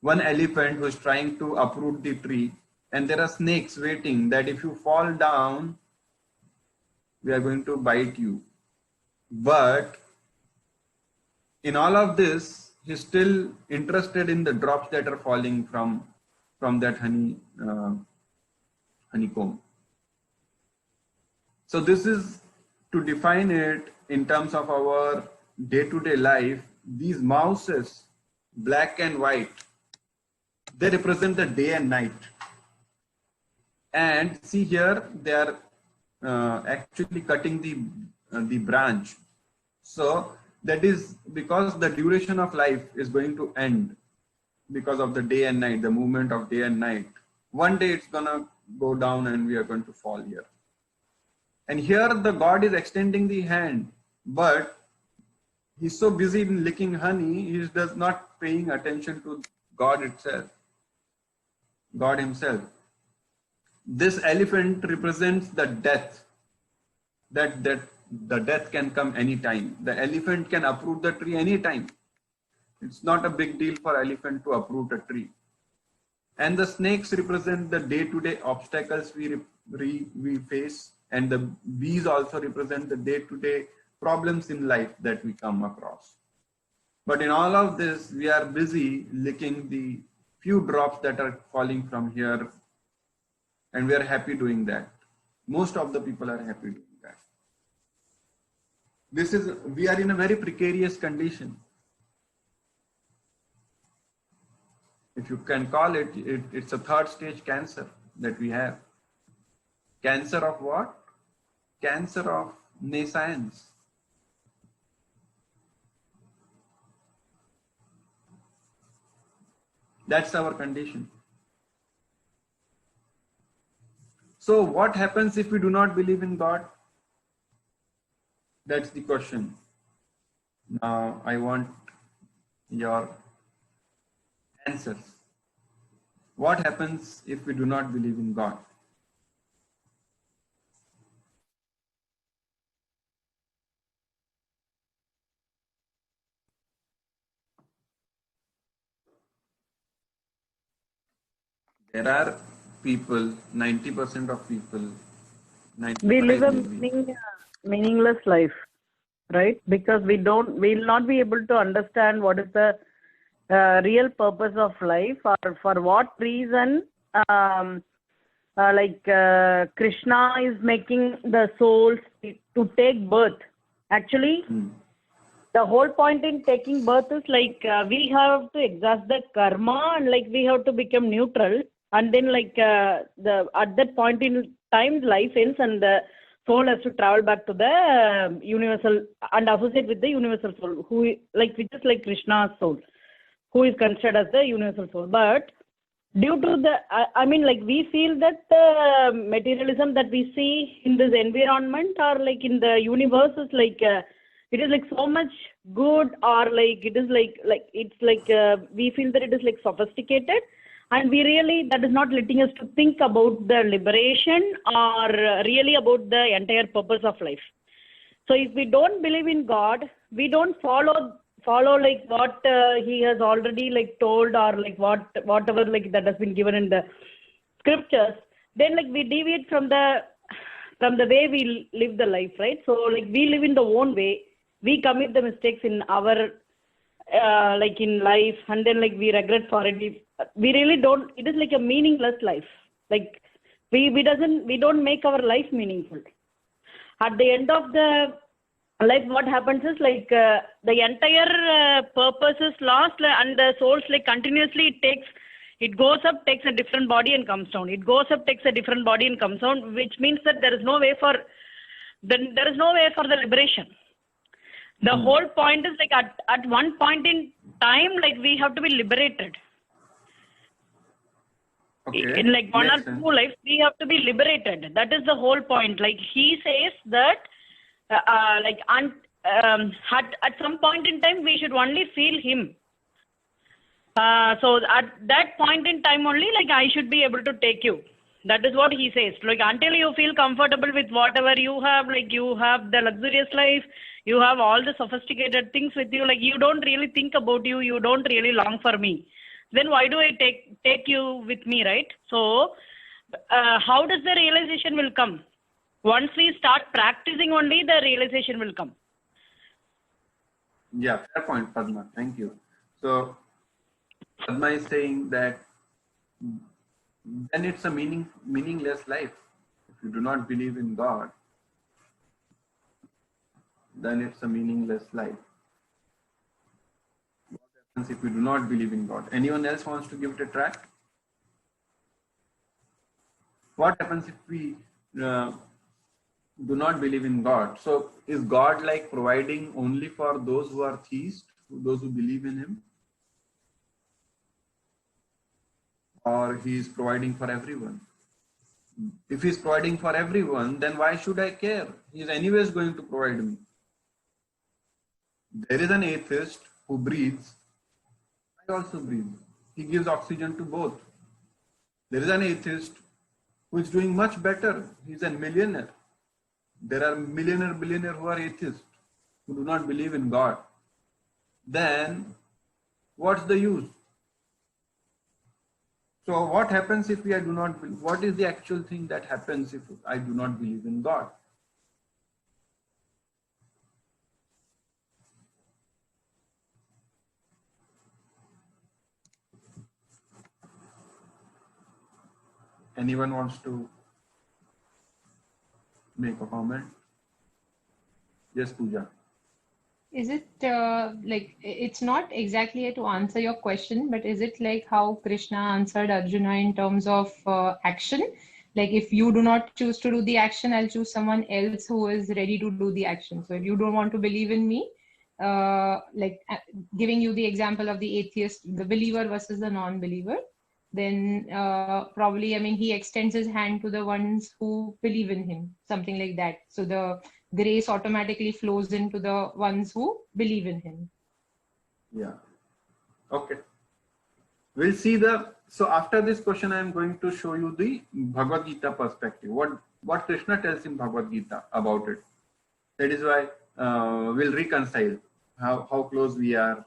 One elephant who is trying to uproot the tree, and there are snakes waiting that if you fall down, we are going to bite you. But in all of this, he's still interested in the drops that are falling from that honeycomb. So this is to define it in terms of our day-to-day life. These mouses, black and white, they represent the day and night. And see here, they are actually cutting the branch. So that is because the duration of life is going to end because of the day and night, the movement of day and night. One day it's gonna go down and we are going to fall here. And here the God is extending the hand, but he's so busy in licking honey, he does not paying attention to God itself, God himself. This elephant represents the death, that the death can come anytime. The elephant can uproot the tree anytime. It's not a big deal for elephant to uproot a tree. And the snakes represent the day-to-day obstacles we face, and the bees also represent the day-to-day problems in life that we come across. But in all of this, we are busy licking the few drops that are falling from here, and we are happy doing that. Most of the people are happy doing that. We are in a very precarious condition. If you can call it, it's a third stage cancer that we have. Cancer of what? Cancer of nescience. That's our condition. So what happens if we do not believe in God? That's the question. Now I want your answers. What happens if we do not believe in God? There are people, 90% of people, We live a maybe, meaningless life, right? Because we'll not be able to understand what is the real purpose of life, or for what reason Krishna is making the souls to take birth. Actually, the whole point in taking birth is we have to exhaust the karma, and we have to become neutral, and then at that point in time life ends and the soul has to travel back to the universal and associate with the universal soul, which is like Krishna's soul, who is considered as the universal soul. But due to we feel that the materialism that we see in this environment or in the universe is it is so much good, or it is we feel that it is sophisticated, and that is not letting us to think about the liberation or really about the entire purpose of life. So if we don't believe in God, we don't follow what he has already told, or whatever that has been given in the scriptures, then we deviate from the way we live the life, right? So we live in the own way, we commit the mistakes in our in life, and then we regret for it. We really don't. It is a meaningless life. We don't make our life meaningful. At the end of the like what happens is like the entire purpose is lost, and the souls like continuously it goes up, takes a different body and comes down. It goes up, takes a different body and comes down, which means that there is no way for the liberation. The whole point is like at one point in time, like we have to be liberated. Okay. In like one or Makes sense. two lives, we have to be liberated. That is the whole point. Like he says that at some point in time, we should only feel him. So at that point in time only, like I should be able to take you. That is what he says. Like until you feel comfortable with whatever you have, like you have the luxurious life, you have all the sophisticated things with you, like you don't really think about you, you don't really long for me. Then why do I take you with me, right? So how does the realization will come? Once we start practicing only, the realization will come. Yeah, fair point, Padma. Thank you. So Padma is saying that then it's a meaningless life. If you do not believe in God, then it's a meaningless life. What happens if you do not believe in God? Anyone else wants to give it a try? What happens if we do not believe in God? So is God like providing only for those who are theists, those who believe in him? Or he is providing for everyone? If he is providing for everyone, then why should I care? He is anyways going to provide me. There is an atheist who breathes. I also breathe. He gives oxygen to both. There is an atheist who is doing much better. He is a millionaire. There are billionaire who are atheists, who do not believe in God. Then what's the use? So what happens if I do not believe? What is the actual thing that happens if I do not believe in God? Anyone wants to make a comment? Yes, Pooja. Is it like it's not exactly to answer your question, but is it like how Krishna answered Arjuna in terms of action? Like if you do not choose to do the action, I'll choose someone else who is ready to do the action. So if you don't want to believe in me, giving you the example of the atheist, the believer versus the non-believer, then probably, I mean, he extends his hand to the ones who believe in him, something like that. So the grace automatically flows into the ones who believe in him. Yeah. Okay. We'll see so after this question, I am going to show you the Bhagavad Gita perspective. What Krishna tells in Bhagavad Gita about it. That is why we'll reconcile how close we are.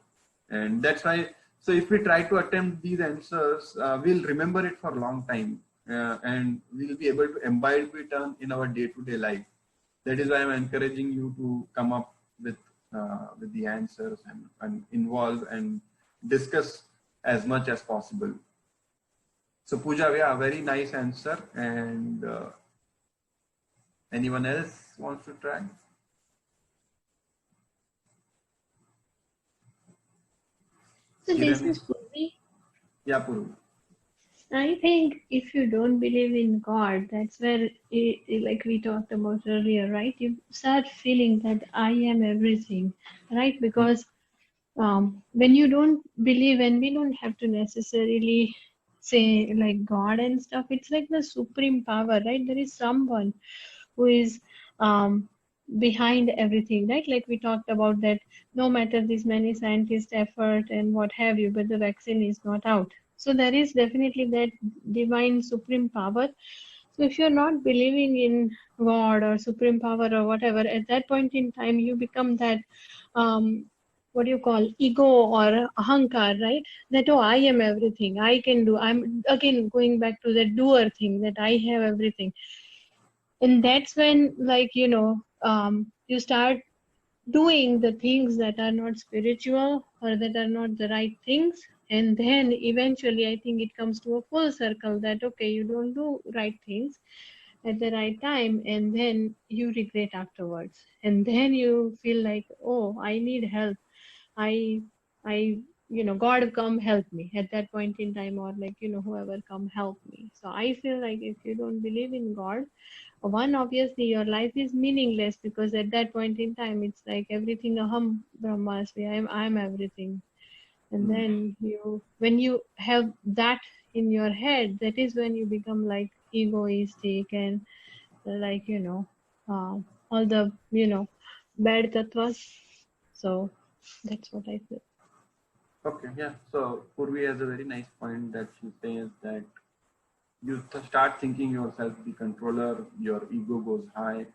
And that's why, so if we try to attempt these answers, we'll remember it for a long time. And we'll be able to imbibe it in our day-to-day life. That is why I'm encouraging you to come up with the answers and involve and discuss as much as possible. So Pooja, yeah, very nice answer. And anyone else wants to try? So this Kiran? is Purvi. Yeah, Puru. I think if you don't believe in God, that's where, like we talked about earlier, right? You start feeling that I am everything, right? Because when you don't believe, and we don't have to necessarily say like God and stuff, it's like the supreme power, right? There is someone who is behind everything, right? Like we talked about that no matter this many scientists' effort and what have you, but the vaccine is not out. So there is definitely that divine supreme power. So if you're not believing in God or supreme power or whatever, at that point in time, you become that, what do you call, ego or ahankar, right? That, oh, I am everything, I can do. I'm again going back to the doer thing, that I have everything. And that's when, like, you start doing the things that are not spiritual or that are not the right things. And then eventually I think it comes to a full circle that, okay, you don't do right things, at the right time, and then you regret afterwards, and then you feel like, oh, I need help. I God, come help me at that point in time, or like, whoever, come help me. So I feel like if you don't believe in God, one, obviously your life is meaningless, because at that point in time it's like everything aham brahmasmi, I'm everything. And then when you have that in your head, that is when you become like egoistic, and like, all the, bad tattvas. So that's what I feel. Okay, yeah. So Purvi has a very nice point that she says that you start thinking yourself the controller, your ego goes high,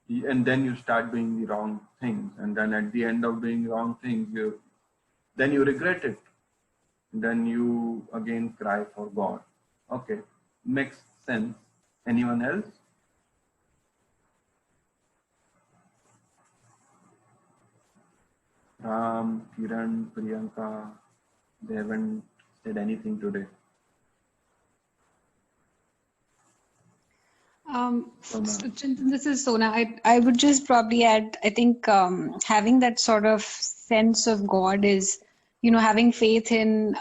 and then you start doing the wrong things. And then at the end of doing wrong things, then you regret it. Then you again cry for God. Okay, makes sense. Anyone else? Ram, Kiran, Priyanka, they haven't said anything today. So Chintan, this is Sona. I would just probably add, I think having that sort of sense of God is, having faith in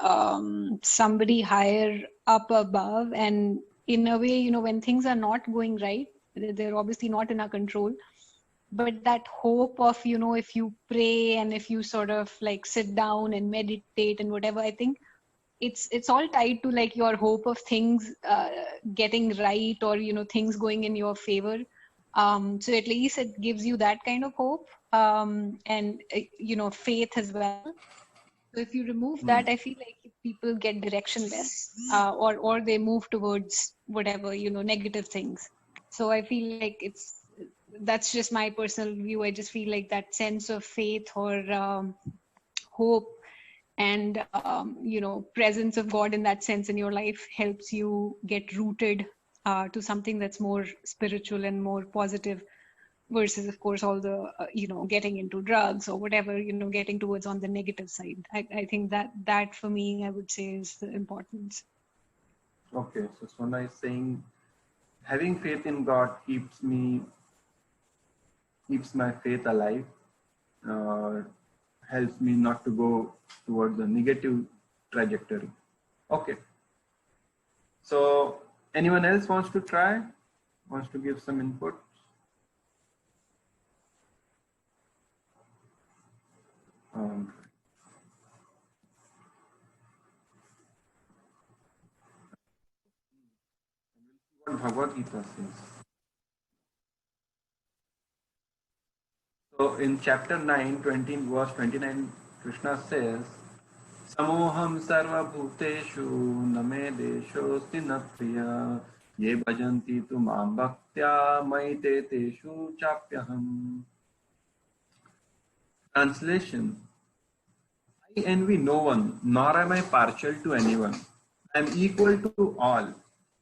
somebody higher up above. And in a way, when things are not going right, they're obviously not in our control. But that hope of, if you pray and if you sort of like sit down and meditate and whatever, I think it's all tied to like your hope of things getting right, or things going in your favor. So at least it gives you that kind of hope, and faith as well. So if you remove that, I feel like people get directionless, or they move towards whatever, negative things. So I feel like that's just my personal view. I just feel like that sense of faith, or hope, and presence of God in that sense in your life helps you get rooted to something that's more spiritual and more positive, versus of course all the getting into drugs or whatever, getting towards on the negative side. I think that for me, I would say, is the importance. Okay, so Sona is saying having faith in God keeps my faith alive, helps me not to go towards a negative trajectory. Okay. So anyone else wants to give some input? What Bhagavad Gita says. So in chapter 9, 20, verse 29, Krishna says, Samoham sarva bhuteshu name deshosti napriya ye bhajanti tu mam bhaktya maite teshu chapyaham. Translation: I envy no one, nor am I partial to anyone. I am equal to all.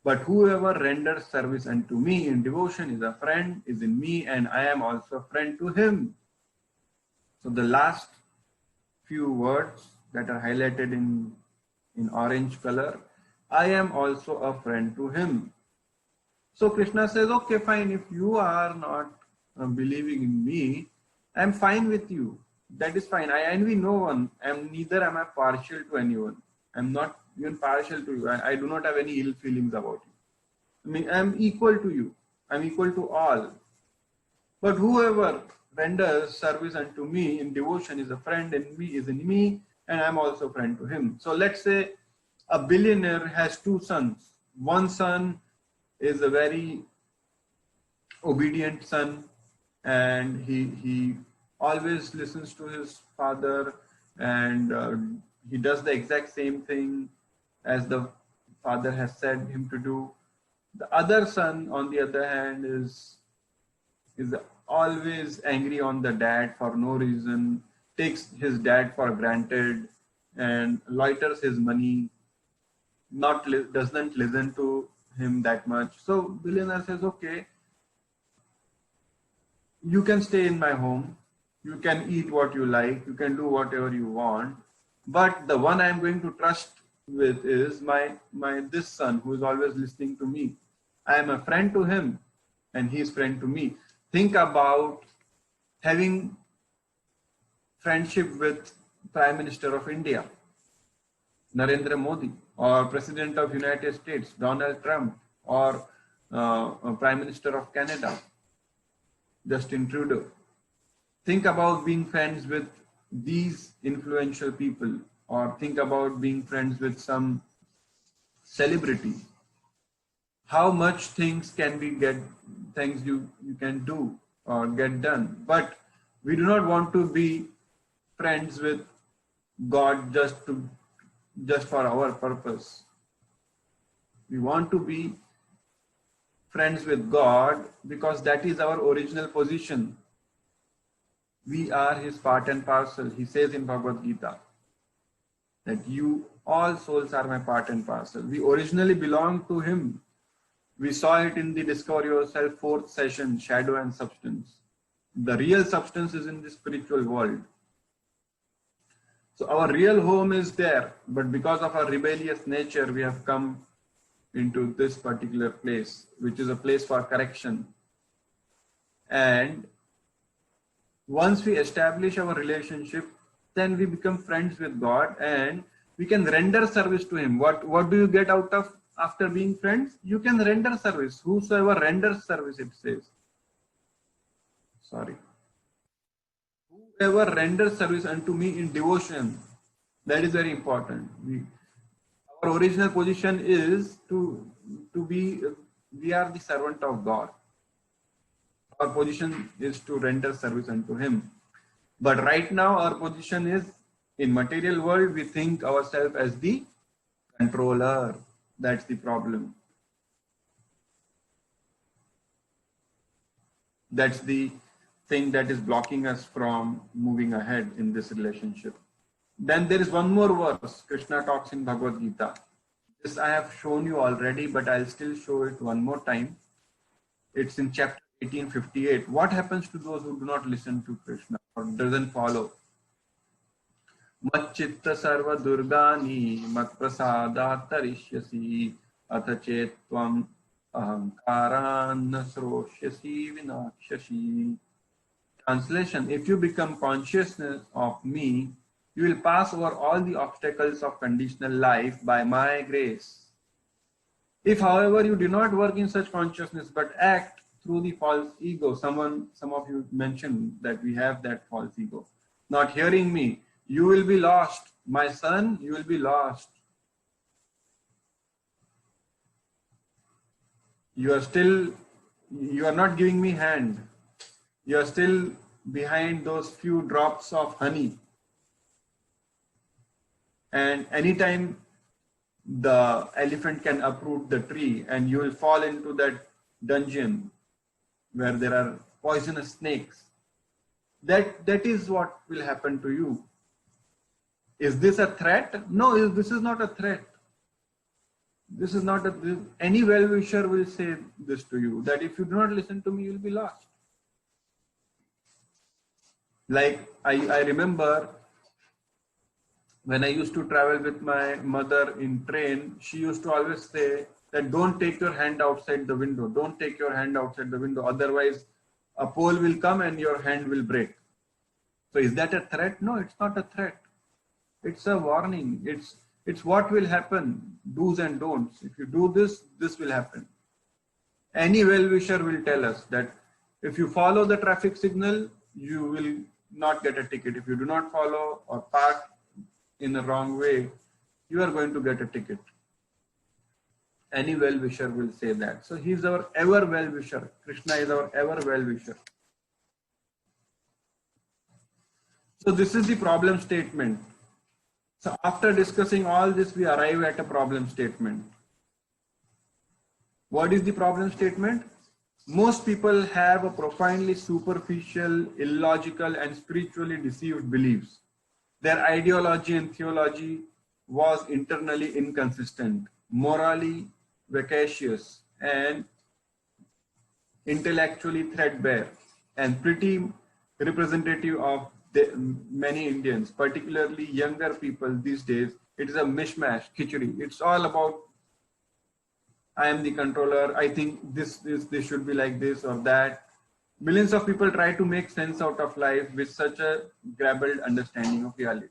But whoever renders service unto me in devotion is a friend, is in me, and I am also a friend to him. So the last few words that are highlighted in orange color, I am also a friend to him. So Krishna says, okay, fine, if you are not believing in me, I'm fine with you. That is fine. I envy no one. Neither am I partial to anyone. I'm not even partial to you. I do not have any ill feelings about you. I mean, I'm equal to you. I'm equal to all. But whoever renders service unto me in devotion is a friend, and me is in me, and I'm also a friend to him. So let's say a billionaire has two sons. One son is a very obedient son, and he always listens to his father, and he does the exact same thing as the father has said him to do. The other son, on the other hand, is always angry on the dad for no reason, takes his dad for granted, and loiters his money, doesn't listen to him that much. So billionaire says, okay, you can stay in my home, you can eat what you like, you can do whatever you want, but the one I'm going to trust with is my this son who is always listening to me. I am a friend to him, and he is friend to me. Think about having friendship with Prime Minister of India, Narendra Modi, or President of United States, Donald Trump, or Prime Minister of Canada, Justin Trudeau. Think about being friends with these influential people, or think about being friends with some celebrity. How much things can we get, things you can do or get done. But we do not want to be friends with God just for our purpose. We want to be friends with God because that is our original position. We are his part and parcel. He says in Bhagavad Gita that you, all souls are my part and parcel. We originally belong to him. We saw it in the Discover Yourself 4th session, Shadow and Substance. The real substance is in the spiritual world. So our real home is there, but because of our rebellious nature, we have come into this particular place, which is a place for correction. And once we establish our relationship, then we become friends with God and we can render service to him. What do you get out of after being friends? You can render service. Whosoever renders service, it says. Sorry. Whoever renders service unto me in devotion, that is very important. Our original position is to be, we are the servant of God. Our position is to render service unto him. But right now our position is, in material world, we think ourselves as the controller. That's the problem. That's the thing that is blocking us from moving ahead in this relationship. Then there is one more verse Krishna talks in Bhagavad Gita. This I have shown you already, but I'll still show it one more time. It's in chapter 18:58. What happens to those who do not listen to Krishna or doesn't follow? Machchitta sarva durgani mat prasada tarishyasi atha chetvam ahankaran nasroshyasi vinakshashi. Translation: if you become consciousness of me, you will pass over all the obstacles of conditional life by my grace. If, however, you do not work in such consciousness but act through the false ego, some of you mentioned that we have that false ego, not hearing me, you will be lost. My son, you will be lost. You are not giving me hand. You are still behind those few drops of honey. And anytime the elephant can uproot the tree and you will fall into that dungeon where there are poisonous snakes. That is what will happen to you. Is this a threat? No, this is not a threat. This is not any well-wisher will say this to you, that if you do not listen to me, you will be lost. Like I remember when I used to travel with my mother in train, she used to always say that don't take your hand outside the window. Don't take your hand outside the window. Otherwise, a pole will come and your hand will break. So is that a threat? No, it's not a threat. It's a warning. It's what will happen, do's and don'ts. If you do this, this will happen. Any well-wisher will tell us that if you follow the traffic signal, you will not get a ticket. If you do not follow or park in the wrong way, you are going to get a ticket. Any well-wisher will say that. So he is our ever well-wisher. Krishna is our ever well-wisher. So this is the problem statement. So after discussing all this, we arrive at a problem statement. What is the problem statement? Most people have a profoundly superficial, illogical, and spiritually deceived beliefs. Their ideology and theology was internally inconsistent, morally vacacious, and intellectually threadbare, and pretty representative of many Indians, particularly younger people these days. It is a mishmash, khichdi. It's all about I am the controller. I think this should be like this or that. Millions of people try to make sense out of life with such a garbled understanding of reality.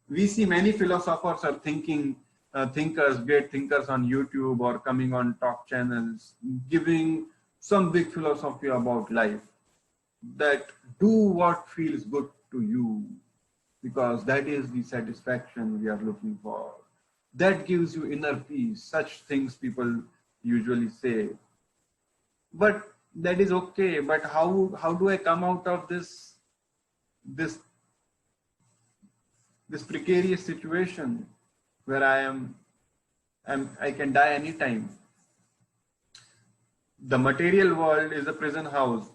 We see many philosophers or thinkers, great thinkers on YouTube or coming on talk channels, giving some big philosophy about life, that do what feels good to you, because that is the satisfaction we are looking for. That gives you inner peace. Such things people usually say. But that is okay. But how do I come out of this precarious situation where I can die anytime? The material world is a prison house,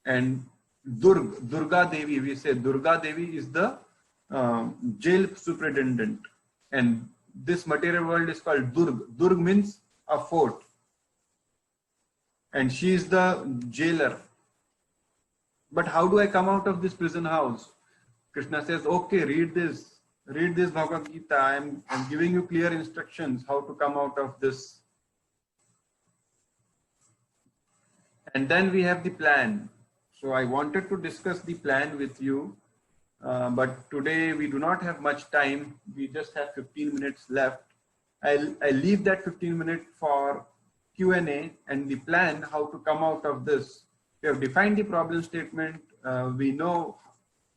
and Durga Devi, we say Durga Devi is the jail superintendent, and this material world is called Durg. Durg means a fort, and she is the jailer. But how do I come out of this prison house? Krishna says, okay, read this Bhagavad Gita. I'm giving you clear instructions how to come out of this. And then we have the plan. So I wanted to discuss the plan with you, but today we do not have much time. We just have 15 minutes left. I'll leave that 15 minutes for Q&A and the plan, how to come out of this. We have defined the problem statement. We know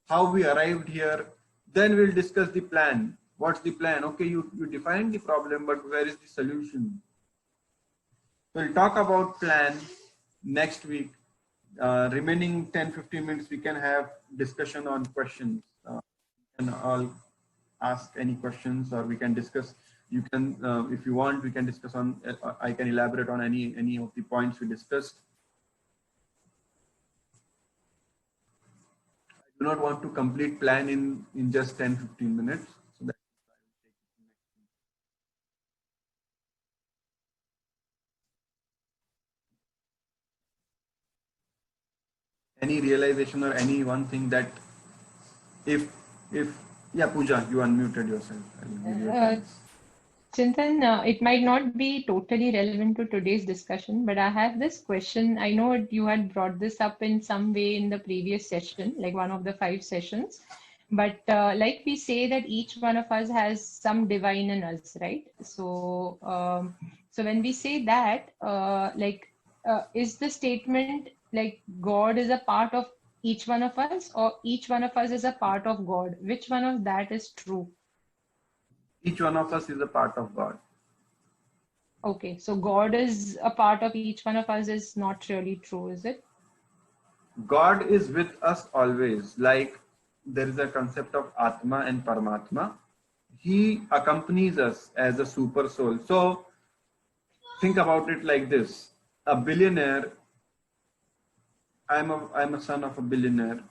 how we arrived here. Then we'll discuss the plan. What's the plan? Okay, you defined the problem, but where is the solution? We'll talk about plan next week. Remaining 10-15 minutes, we can have discussion on questions. And I'll ask any questions, or we can discuss. You can, if you want, we can discuss on. I can elaborate on any of the points we discussed. I do not want to complete plan in just 10-15 minutes. So that any realization or any one thing that if yeah, Pooja, you unmuted yourself. I'll give you a chance. Chintan, it might not be totally relevant to today's discussion, but I have this question. I know you had brought this up in some way in the previous session, like one of the 5 sessions. But like we say that each one of us has some divine in us, right? So, so when we say that, is the statement like God is a part of each one of us, or each one of us is a part of God? Which one of that is true? Each one of us is a part of God. Okay, so God is a part of each one of us is not really true, is it? God is with us always. Like there is a concept of Atma and Paramatma. He accompanies us as a super soul. So think about it like this. A billionaire, I'm a son of a billionaire,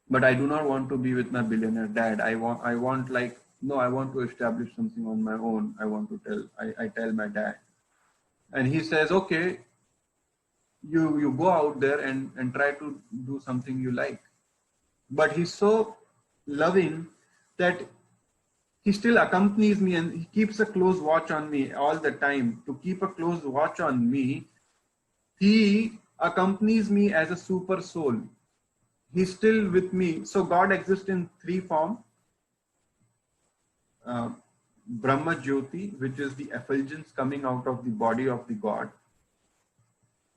but I do not want to be with my billionaire dad. I want like, no, I want to establish something on my own. I want to I tell my dad. And he says, okay, you go out there and try to do something you like. But he's so loving that he still accompanies me, and he keeps a close watch on me all the time. To keep a close watch on me, he accompanies me as a super soul. He's still with me. So God exists in 3 forms. Brahma Jyoti, which is the effulgence coming out of the body of the God.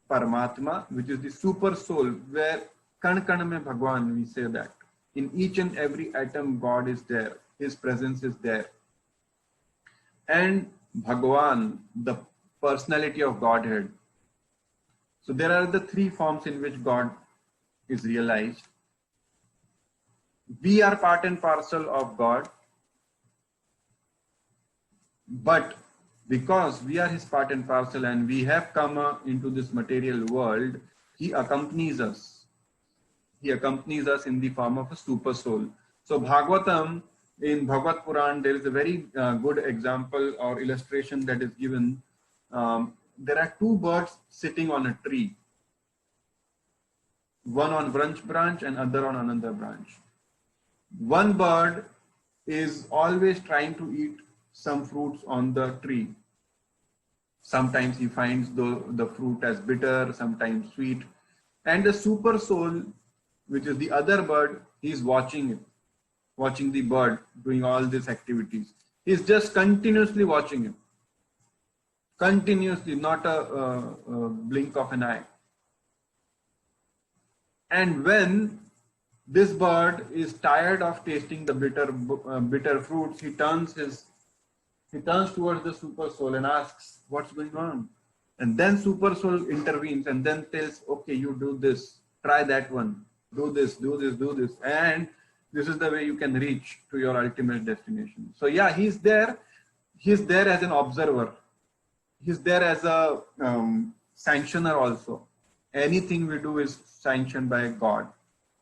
Paramatma, which is the super soul, where Kan Kan mein Bhagwan, we say that. In each and every atom, God is there. His presence is there. And Bhagwan, the personality of Godhead. So there are the 3 forms in which God is realized. We are part and parcel of God. But because we are his part and parcel and we have come into this material world, he accompanies us. He accompanies us in the form of a super soul. So Bhagavatam, in Bhagavad Puran, there is a very good example or illustration that is given. There are 2 birds sitting on a tree. One on branch and other on another branch. One bird is always trying to eat some fruits on the tree. Sometimes he finds the fruit as bitter, sometimes sweet. And the super soul, which is the other bird, he's watching it, watching the bird doing all these activities. He's just continuously watching it. Continuously, not a blink of an eye. And when this bird is tired of tasting the bitter fruits, he turns towards the super soul and asks, "What's going on?" And then super soul intervenes and then tells, "Okay, you do this, try that one, do this, do this, do this," and this is the way you can reach to your ultimate destination. So yeah, he's there. He's there as an observer. He's there as a sanctioner also. Anything we do is sanctioned by God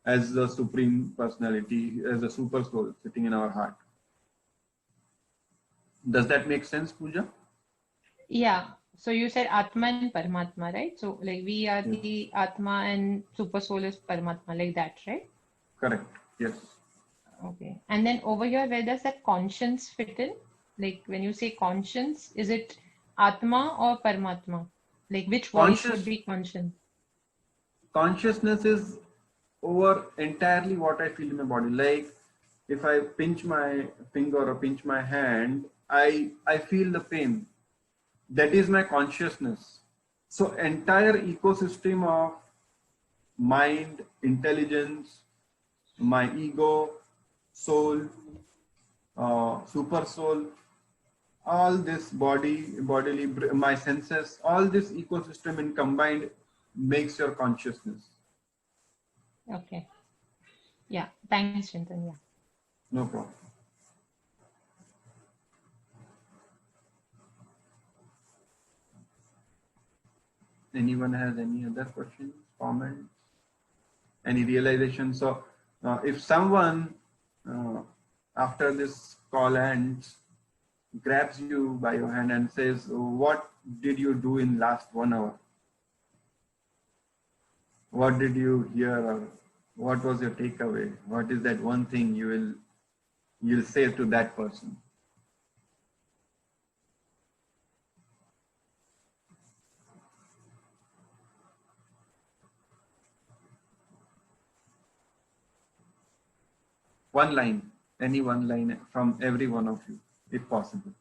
as the supreme personality, as a super soul sitting in our heart. Does that make sense, Pooja? Yeah. So you said Atma and Paramatma, right? So like we are the Atma and super soul is Paramatma, like that, right? Correct. Yes. Okay. And then over here, where does that conscience fit in? Like when you say conscience, is it Atma or Paramatma? Like which voice would be conscience? Consciousness is over entirely what I feel in my body. Like if I pinch my finger or pinch my hand, I feel the pain. That is my consciousness. So entire ecosystem of mind, intelligence, my ego, soul, super soul, all this bodily, my senses, all this ecosystem in combined makes your consciousness. Okay. Yeah. Thanks, Chintan. Yeah. No problem. Anyone has any other questions, comments, any realization? So if someone after this call ends grabs you by your hand and says, "What did you do in last 1 hour? What did you hear? Or what was your takeaway? What is that one thing you'll say to that person?" One line, any one line from every one of you, if possible.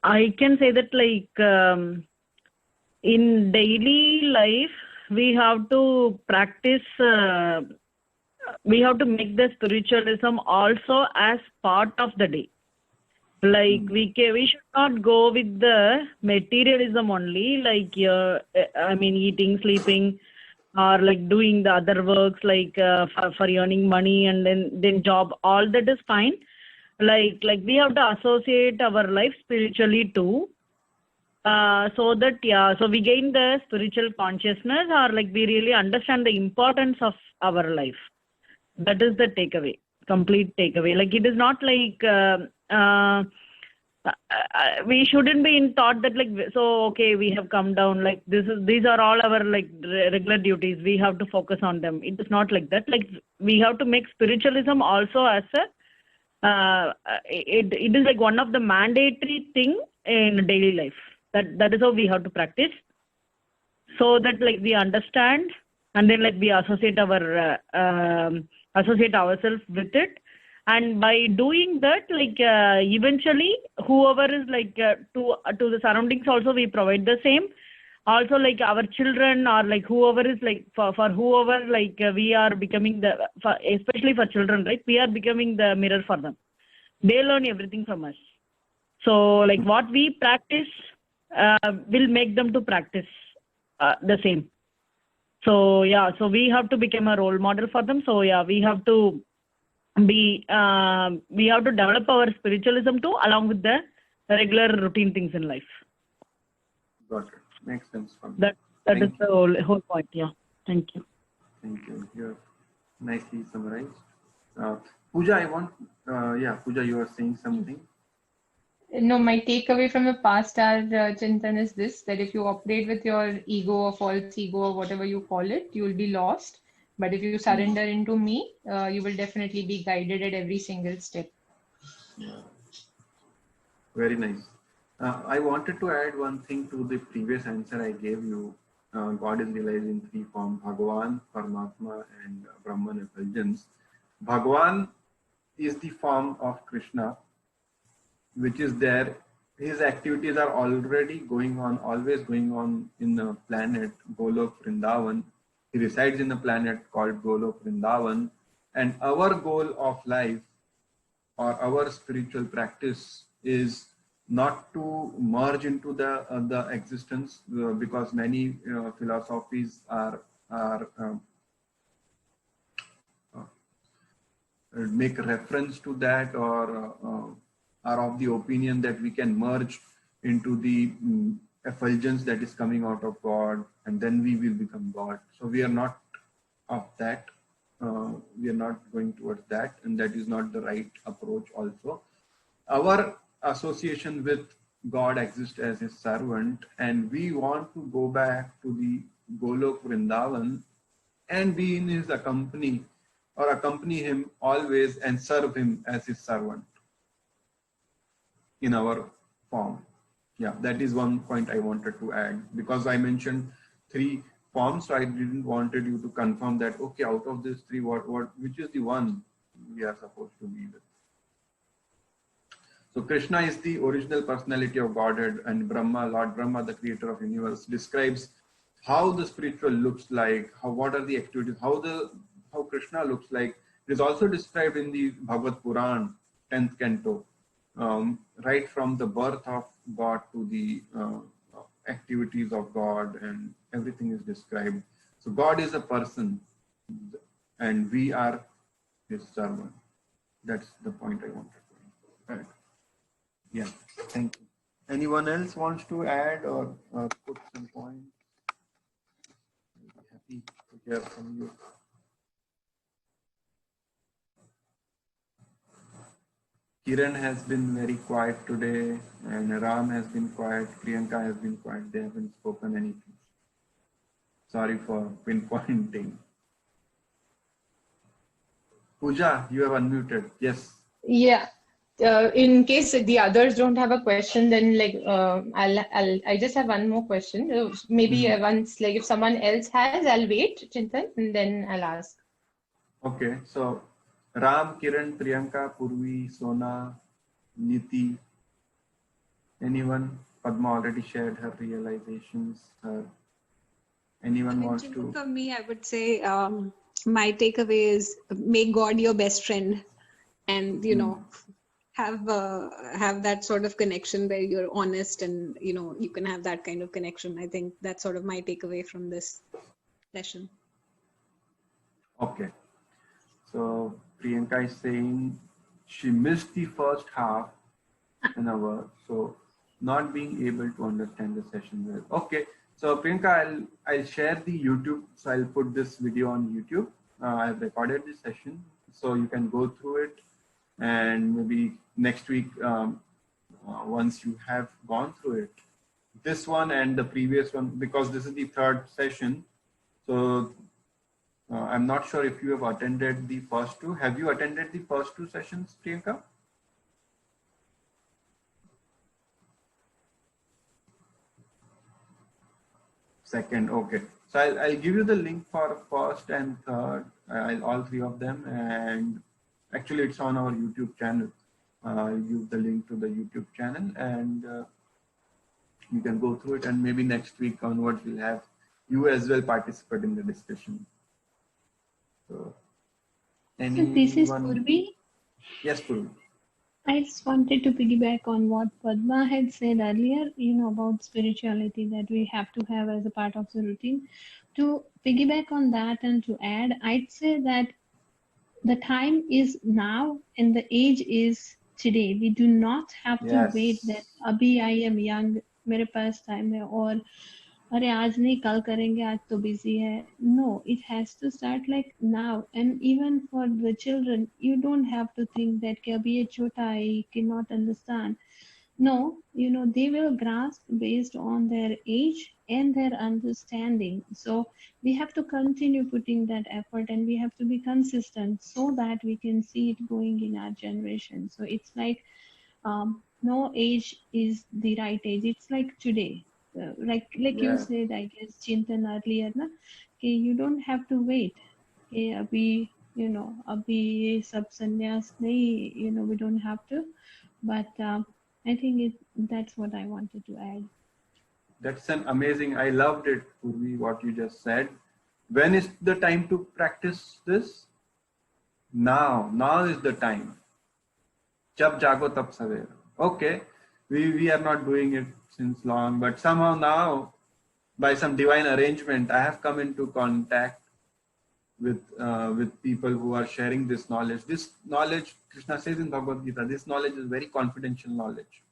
I can say that in daily life, we have to practice, we have to make the spiritualism also as part of the day. Like we should not go with the materialism only, like eating, sleeping, or like doing the other works like for earning money and then job. All that is fine. Like we have to associate our life spiritually too, so that so we gain the spiritual consciousness, or like we really understand the importance of our life. That is the takeaway, complete takeaway. Like it is not like we shouldn't be in thought that like, so okay, we have come down, like these are all our like regular duties, we have to focus on them. It is not like that. Like we have to make spiritualism also as a it is like one of the mandatory thing in daily life. That is how we have to practice, so that like we understand and then like we associate ourselves with it. And by doing that, like eventually whoever is like to the surroundings also we provide the same. Also like our children, or like whoever is like for whoever, like we are becoming especially for children, right? We are becoming the mirror for them. They learn everything from us. So like what we practice will make them to practice the same. So yeah, so we have to become a role model for them. So yeah, we have to develop our spiritualism too, along with the regular routine things in life. Got it. Makes sense for me. That is the whole point. Yeah. Thank you. Thank you. You're nicely summarized. Pooja, Pooja, you are saying something. No, my takeaway from the past hour, Chintan, is this, that if you operate with your ego or false ego or whatever you call it, you will be lost. But if you surrender into me, you will definitely be guided at every single step. Yeah. Very nice. I wanted to add one thing to the previous answer I gave you. God is realized in three forms: Bhagavan, Paramatma, and Brahman effulgence. Bhagavan is the form of Krishna, which is there. His activities are already going on, always going on in the planet Golok Vrindavan. He resides in a planet called Golok Vrindavan. And our goal of life or our spiritual practice is not to merge into the existence, because many philosophies are make reference to that, or are of the opinion that we can merge into the effulgence that is coming out of God, and then we will become God. So we are not of that. We are not going towards that, and that is not the right approach also. Our association with God exists as his servant, and we want to go back to the Golok Vrindavan and be in his company, or accompany him always and serve him as his servant in our form. Yeah, that is one point I wanted to add, because I mentioned three forms, so I didn't wanted you to confirm that, okay, out of these three, which is the one we are supposed to be with. So Krishna is the original personality of Godhead, and Brahma, Lord Brahma, the creator of universe, describes how the spiritual looks like, what are the activities, how Krishna looks like. It is also described in the Bhagavad Puran, 10th canto, right from the birth of God to the activities of God, and everything is described. So God is a person, and we are his servant. That's the point I wanted to add. Yeah, thank you. Anyone else wants to add or put some points? I'll be happy to hear from you. Kiran has been very quiet today, and Ram has been quiet. Priyanka has been quiet. They haven't spoken anything. Sorry for pinpointing. Pooja, you have unmuted. Yes. Yeah. In case the others don't have a question, then I just have one more question. Maybe once, if someone else has, I'll wait, Chintan, and then I'll ask. Okay, so Ram, Kiran, Priyanka, Purvi, Sona, Niti, anyone? Padma already shared her realizations. Anyone wants to? For me, I would say my takeaway is make God your best friend, and have that sort of connection where you're honest, and you can have that kind of connection. I think that's sort of my takeaway from this session. Okay, so Priyanka is saying she missed the first half an hour, so not being able to understand the session well. Okay, so Priyanka, I'll share the YouTube. So I'll put this video on YouTube. I've recorded this session, so you can go through it, and maybe next week, once you have gone through it, this one and the previous one, because this is the third session. So I'm not sure if you have attended the first two. Have you attended the first two sessions, Priyanka? Second, okay. So I'll give you the link for first and third, all three of them, and actually it's on our YouTube channel. I'll give the link to the YouTube channel, and you can go through it, and maybe next week onwards we'll have you as well participate in the discussion. So this is Purvi. Yes, Purvi. I just wanted to piggyback on what Padma had said earlier, about spirituality that we have to have as a part of the routine. To piggyback on that and to add, I'd say that the time is now and the age is today. We do not have to wait that abhi I am young, mere paas time hai, or अरे आज नहीं कल करेंगे आज तो busy है. No, it has to start like now. And even for the children, you don't have to think that कि अभी ये छोटा है, he cannot understand. No, they will grasp based on their age and their understanding. So we have to continue putting that effort, and we have to be consistent so that we can see it going in our generation. So it's like no age is the right age. It's like today. Like you Yeah. said, I guess Chintan earlier, na, कि you don't have to wait. कि अभी अभी सब संन्यास नहीं, we don't have to. But I think that's what I wanted to add. That's an amazing. I loved it, Purvi, what you just said. When is the time to practice this? Now. Now is the time. Jab jago tab savera. Okay, we are not doing it since long, but somehow now, by some divine arrangement, I have come into contact with people who are sharing this knowledge. This knowledge, Krishna says in Bhagavad Gita, this knowledge is very confidential knowledge,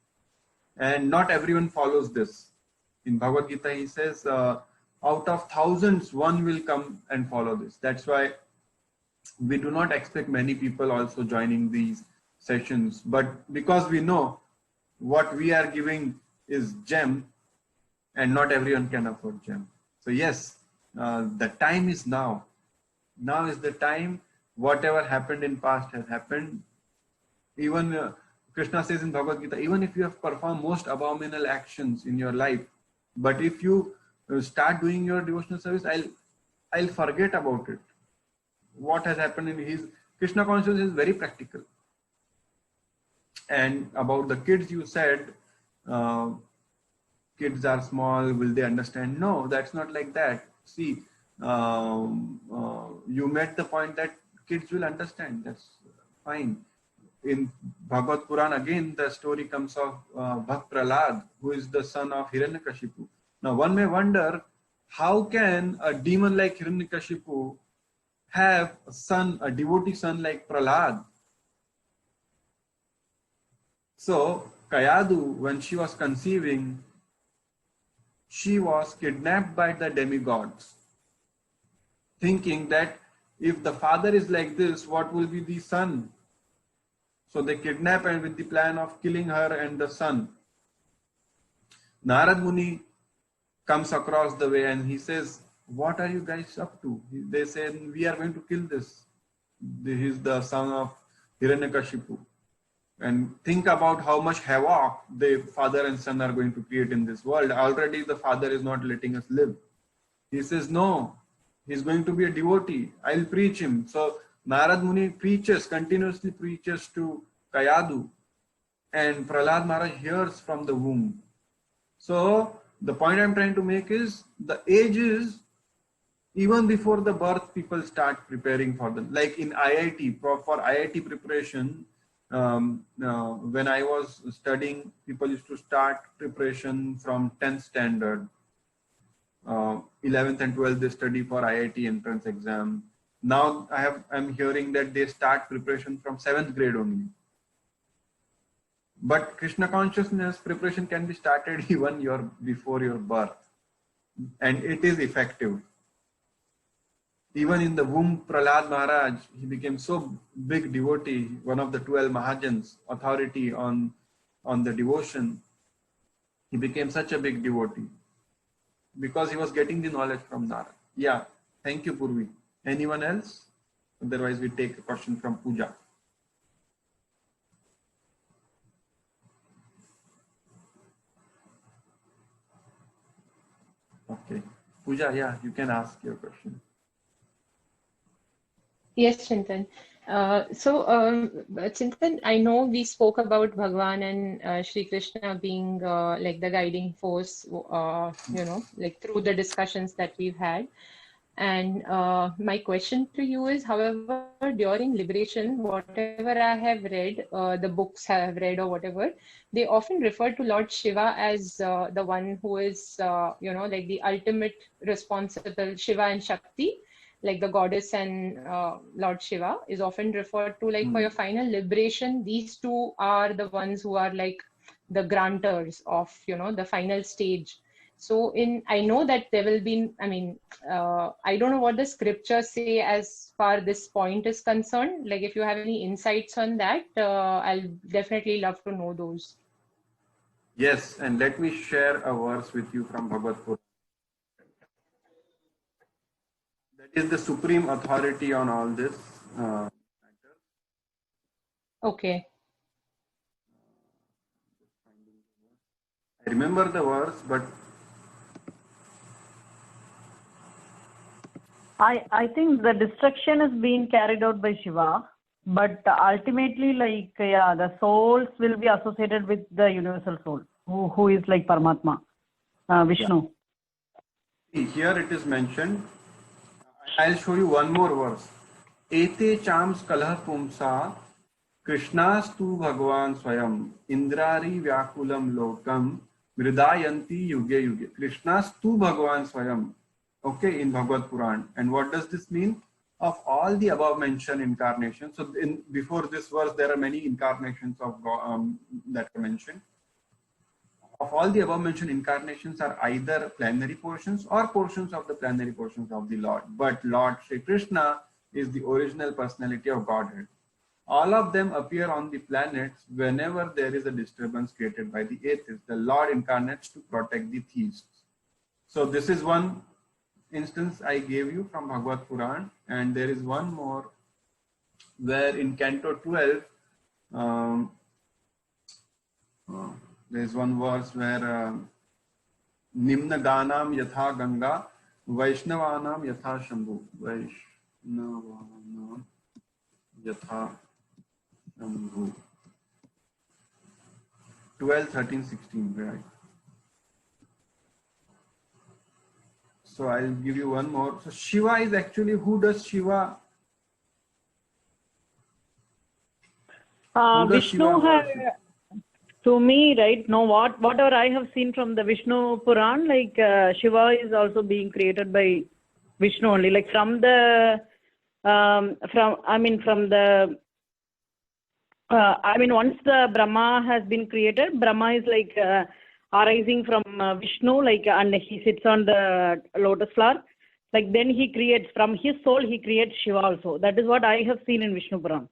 and not everyone follows this. In Bhagavad Gita, he says, out of thousands, one will come and follow this. That's why we do not expect many people also joining these sessions. But because we know what we are giving is gem, and not everyone can afford gem. So yes, the time is now. Now is the time. Whatever happened in past has happened. Even Krishna says in Bhagavad Gita, even if you have performed most abominable actions in your life, but if you start doing your devotional service, I'll forget about it. What has happened in his Krishna consciousness is very practical. And about the kids, you said kids are small, will they understand? No, that's not like that. See, you made the point that kids will understand. That's fine. In Bhagavad Puran, again, the story comes of Bhakt Prahlad, who is the son of Hiranyakashipu. Now, one may wonder, how can a demon like Hiranyakashipu have a son, a devotee son like Prahlad? So, Kayadu, when she was conceiving, she was kidnapped by the demigods, thinking that if the father is like this, what will be the son? So they kidnap her with the plan of killing her and the son. Narad Muni comes across the way and he says, what are you guys up to? They say, we are going to kill this. He is the son of Hiranyakashipu. And think about how much havoc the father and son are going to create in this world. Already the father is not letting us live. He says, no, he's going to be a devotee. I'll preach him. So Narad Muni continuously preaches to Kayadu, and Prahlad Maharaj hears from the womb. So the point I'm trying to make is, the age is, even before the birth, people start preparing for them. Like in IIT, for IIT preparation, when I was studying, people used to start preparation from 10th standard. 11th and 12th, they study for IIT entrance exam. Now I'm hearing that they start preparation from 7th grade only. But Krishna consciousness preparation can be started even before your birth, and it is effective. Even in the womb, Prahlad Maharaj, he became so big devotee, one of the 12 Mahajans, authority on the devotion. He became such a big devotee because he was getting the knowledge from Narad. Yeah, thank you, Purvi. Anyone else? Otherwise, we take a question from Pooja. Okay. Pooja, yeah, you can ask your question. Yes, Chintan. Chintan, I know we spoke about Bhagwan and Shri Krishna being like the guiding force, like through the discussions that we've had. And my question to you is, however, during liberation, whatever I have read, the books I have read or whatever, they often refer to Lord Shiva as the one who is, like the ultimate responsible, Shiva and Shakti, like the goddess and Lord Shiva is often referred to, like for your final liberation, these two are the ones who are like the grantors of, the final stage. So I know that there will be, I don't know what the scriptures say as far this point is concerned. Like if you have any insights on that, I'll definitely love to know those. Yes, and let me share a verse with you from Bhagavad Purana. That is the supreme authority on all this matter. Okay. I remember the verse, but I think the destruction is being carried out by Shiva, but ultimately, like, yeah, the souls will be associated with the universal soul, who is like Paramatma, Vishnu. here it is mentioned. I'll show you one more verse. Ete chams kalah pumsa Krishnastu Bhagavan Swayam Indrari Vyakulam Lokam Mridayanti Yuge Yuge. Krishnastu Bhagavan Swayam. Okay, in Bhagavad Puran. And what does this mean? Of all the above mentioned incarnations. So before this verse, there are many incarnations of God, that are mentioned. Of all the above mentioned incarnations are either plenary portions or portions of the plenary portions of the Lord. But Lord Sri Krishna is the original personality of Godhead. All of them appear on the planets whenever there is a disturbance created by the atheists. The Lord incarnates to protect the theists. So this is one instance I gave you from Bhagavad Puran, and there is one more where in Canto 12, there is one verse where Nimna Ganam Yatha Ganga Vaishnavanam Yatha Shambhu. Vaishnavanam Yatha Shambhu. 12, 13, 16, right? So I'll give you one more. So Shiva is actually, who does Shiva? Who does Vishnu Shiva has, worship? to me, right? No, whatever I have seen from the Vishnu Puran, like Shiva is also being created by Vishnu only. Like from the once the Brahma has been created, Brahma is like arising from Vishnu, like, and he sits on the lotus flower. Like then he creates, from his soul, he creates Shiva also. That is what I have seen in Vishnu Puran.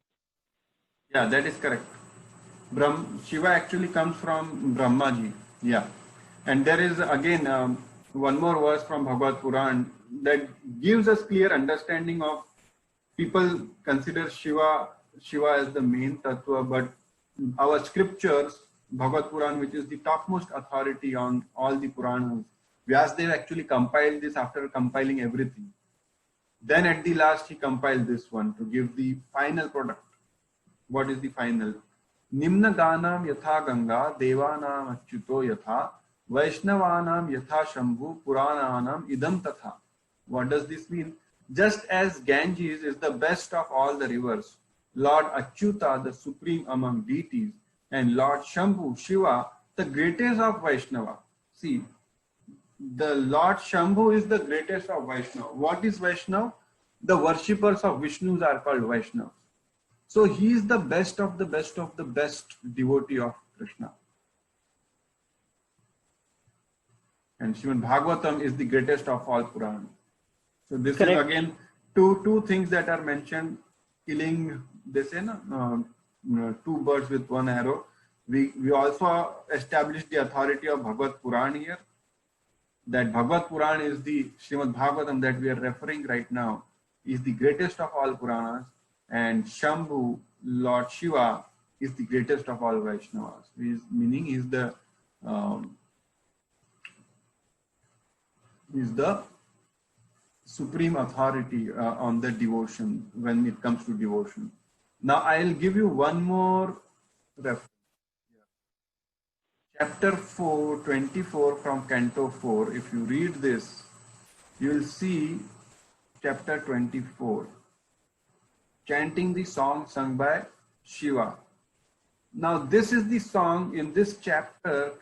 Yeah, that is correct. Shiva actually comes from Brahmaji. Yeah. And there is again one more verse from Bhagavad Puran that gives us clear understanding of, people consider Shiva as the main tattva, but our scriptures, Bhagavad Puran, which is the topmost authority on all the Puranas, Vyasadeva actually compiled this after compiling everything. Then at the last he compiled this one to give the final product. What is the final? Nimna Ganam Yatha Ganga Devanam Achyuto Yatha Vaishnavanam Yatha Shambhu Purananam Idam Tatha. What does this mean? Just as Ganges is the best of all the rivers, Lord Achyuta, the supreme among deities, and Lord Shambhu, Shiva, the greatest of Vaishnava. See, the Lord Shambhu is the greatest of Vaishnava. What is Vaishnava? The worshippers of Vishnus are called Vaishnavas. So he is the best of the best of the best devotee of Krishna. And Srimad Bhagavatam is the greatest of all Puranas. So this Correct. is again two things that are mentioned, killing, they say, two birds with one arrow. We also established the authority of Bhagavad Puran here. That Bhagavad Puran is the Srimad Bhagavatam that we are referring right now, is the greatest of all Puranas, and Shambhu, Lord Shiva, is the greatest of all Vaishnavas. Meaning is the supreme authority on the devotion when it comes to devotion. Now I'll give you one more reference. Chapter 4, 24 from Canto 4. If you read this, you will see chapter 24, chanting the song sung by Shiva. Now this is the song in this chapter.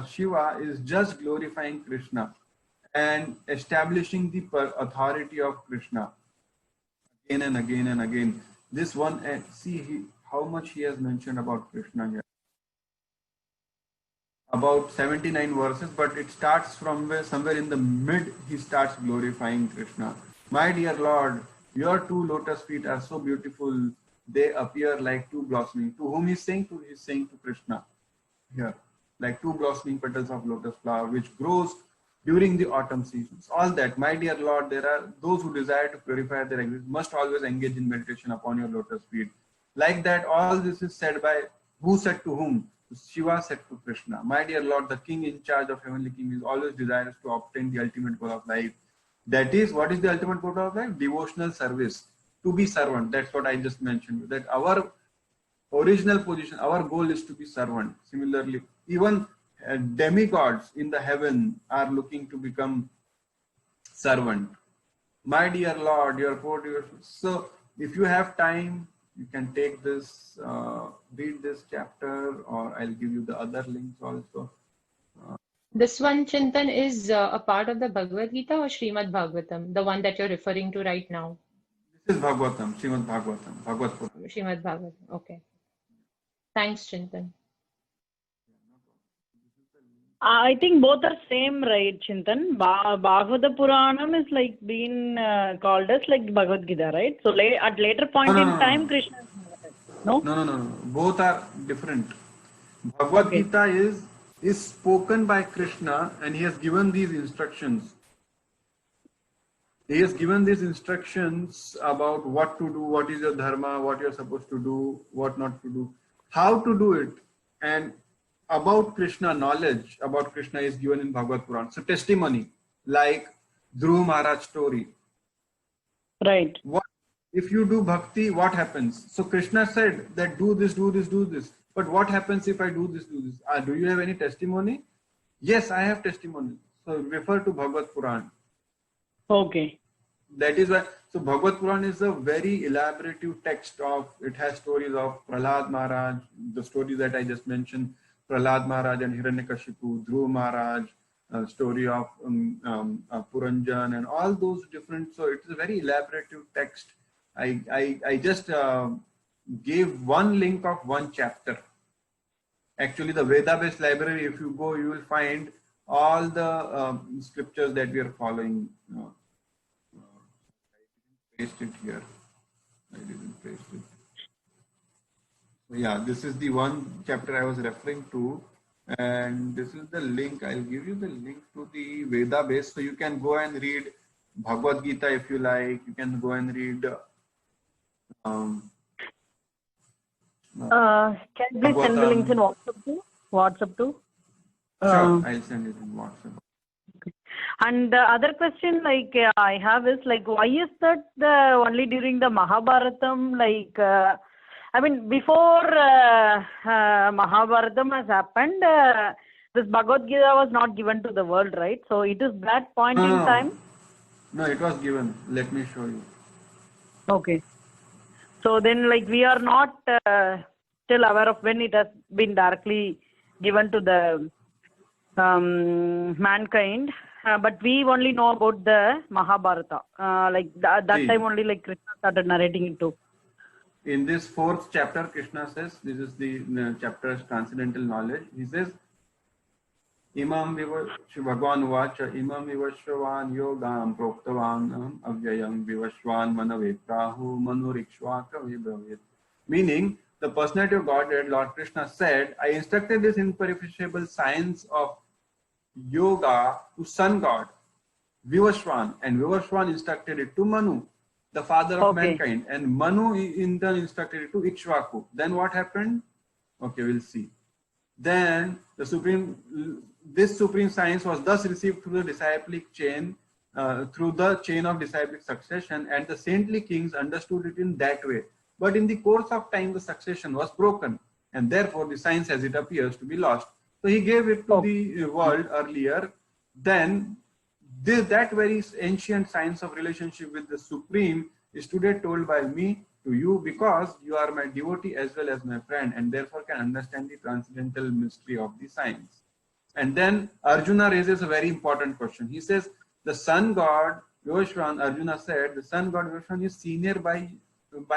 Shiva is just glorifying Krishna and establishing the authority of Krishna again and again and again. This one, see how much he has mentioned about Krishna here. About 79 verses, but it starts from somewhere in the mid, he starts glorifying Krishna. My dear Lord, your two lotus feet are so beautiful, they appear like two blossoming. To whom he's saying? He's saying to Krishna here. like 2 blossoming petals of lotus flower, which grows during the autumn seasons. All that, my dear Lord, there are those who desire to purify their existence must always engage in meditation upon your lotus feet. Like that, all this is said by who said to whom? Shiva said to Krishna, my dear Lord, the king in charge of heavenly king is always desirous to obtain the ultimate goal of life. That is, what is the ultimate goal of life? Devotional service, to be servant. That's what I just mentioned, that our original position, our goal is to be servant. Similarly, even demigods in the heaven are looking to become servant. My dear Lord, your court. So if you have time, you can take this, read this chapter, or I'll give you the other links also. This one, Chintan, is a part of the Bhagavad Gita or Srimad Bhagavatam, the one that you're referring to right now? This is Bhagavatam, Srimad Bhagavatam, Bhagavad Purana. Srimad Bhagavatam. Okay. Thanks, Chintan. I think both are same, right, Chintan? Bhagavata Puranam is like being called as like Bhagavad Gita, right? So at later point in time, Krishna. No? No. Both are different. Bhagavad Gita is spoken by Krishna, and he has given these instructions. He has given these instructions about what to do, what is your dharma, what you're supposed to do, what not to do, how to do it, and about Krishna, knowledge about Krishna is given in Bhagavad Puran. So testimony, like Dhruva Maharaj story. Right. What if you do bhakti, what happens? So Krishna said that do this, do this, do this. But what happens if I do this, do this? Do you have any testimony? Yes, I have testimony. So refer to Bhagavad Puran. Okay. That is why. So Bhagavad Puran is a very elaborative text of. It has stories of Prahlad Maharaj, the stories that I just mentioned. Prahlad Maharaj and Hiranyakashipu, Dhruva Maharaj, story of Puranjan, and all those different. So it is a very elaborative text. I just gave one link of one chapter. Actually, the Veda-based library, if you go, you will find all the scriptures that we are following. I didn't paste it here. I didn't paste it. So yeah, this is the one chapter I was referring to, and this is the link. I'll give you the link to the Veda base, so you can go and read Bhagavad Gita if you like. You can go and read. Can you please send the links in WhatsApp too? Sure, I'll send it in WhatsApp. And the other question I have is why is that only during the Mahabharatam, I mean, before Mahabharatam has happened, this Bhagavad Gita was not given to the world, right? So it is that point in time? No, it was given. Let me show you. Okay. So then we are not still aware of when it has been directly given to the mankind. But we only know about the Mahabharata. That time only Krishna started narrating it too. In this 4th chapter, Krishna says, this is the chapter's transcendental knowledge. He says, Imam Bhagavan Vacha, Imam Vivashvan Yogam Proktavan Avyayam Vivashvan Manaveprahu Manurikshvaka Vibhavit. Meaning, the personality of Godhead, Lord Krishna said, I instructed this imperishable science of yoga to sun god Vivashvan, and Vivashvan instructed it to Manu, the father of mankind, and Manu in turn instructed it to Ikshvaku. Then what happened? Okay, we'll see. Then this supreme science was thus received through the disciplic chain, through the chain of disciplic succession, and the saintly kings understood it in that way. But in the course of time, the succession was broken, and therefore the science as it appears to be lost. So he gave it to the world earlier. Then that very ancient science of relationship with the Supreme is today told by me to you, because you are my devotee as well as my friend, and therefore can understand the transcendental mystery of the science. And then Arjuna raises a very important question. He says, the sun god Vivashvan, Arjuna said, the sun god Vivashvan is senior by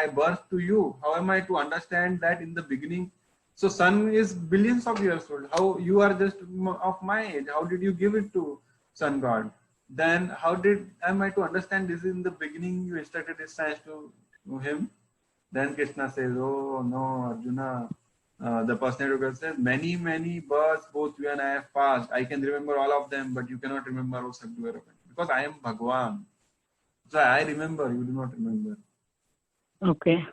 birth to you. How am I to understand that in the beginning? So sun is billions of years old. How you are just of my age? How did you give it to sun god? Then how am I to understand this in the beginning? You instructed this science to him. Then Krishna says, oh no, Arjuna, the personality yoga says, many births both you and I have passed. I can remember all of them, but you cannot remember O Sadguru, because I am Bhagwan. So I remember, you do not remember. Okay.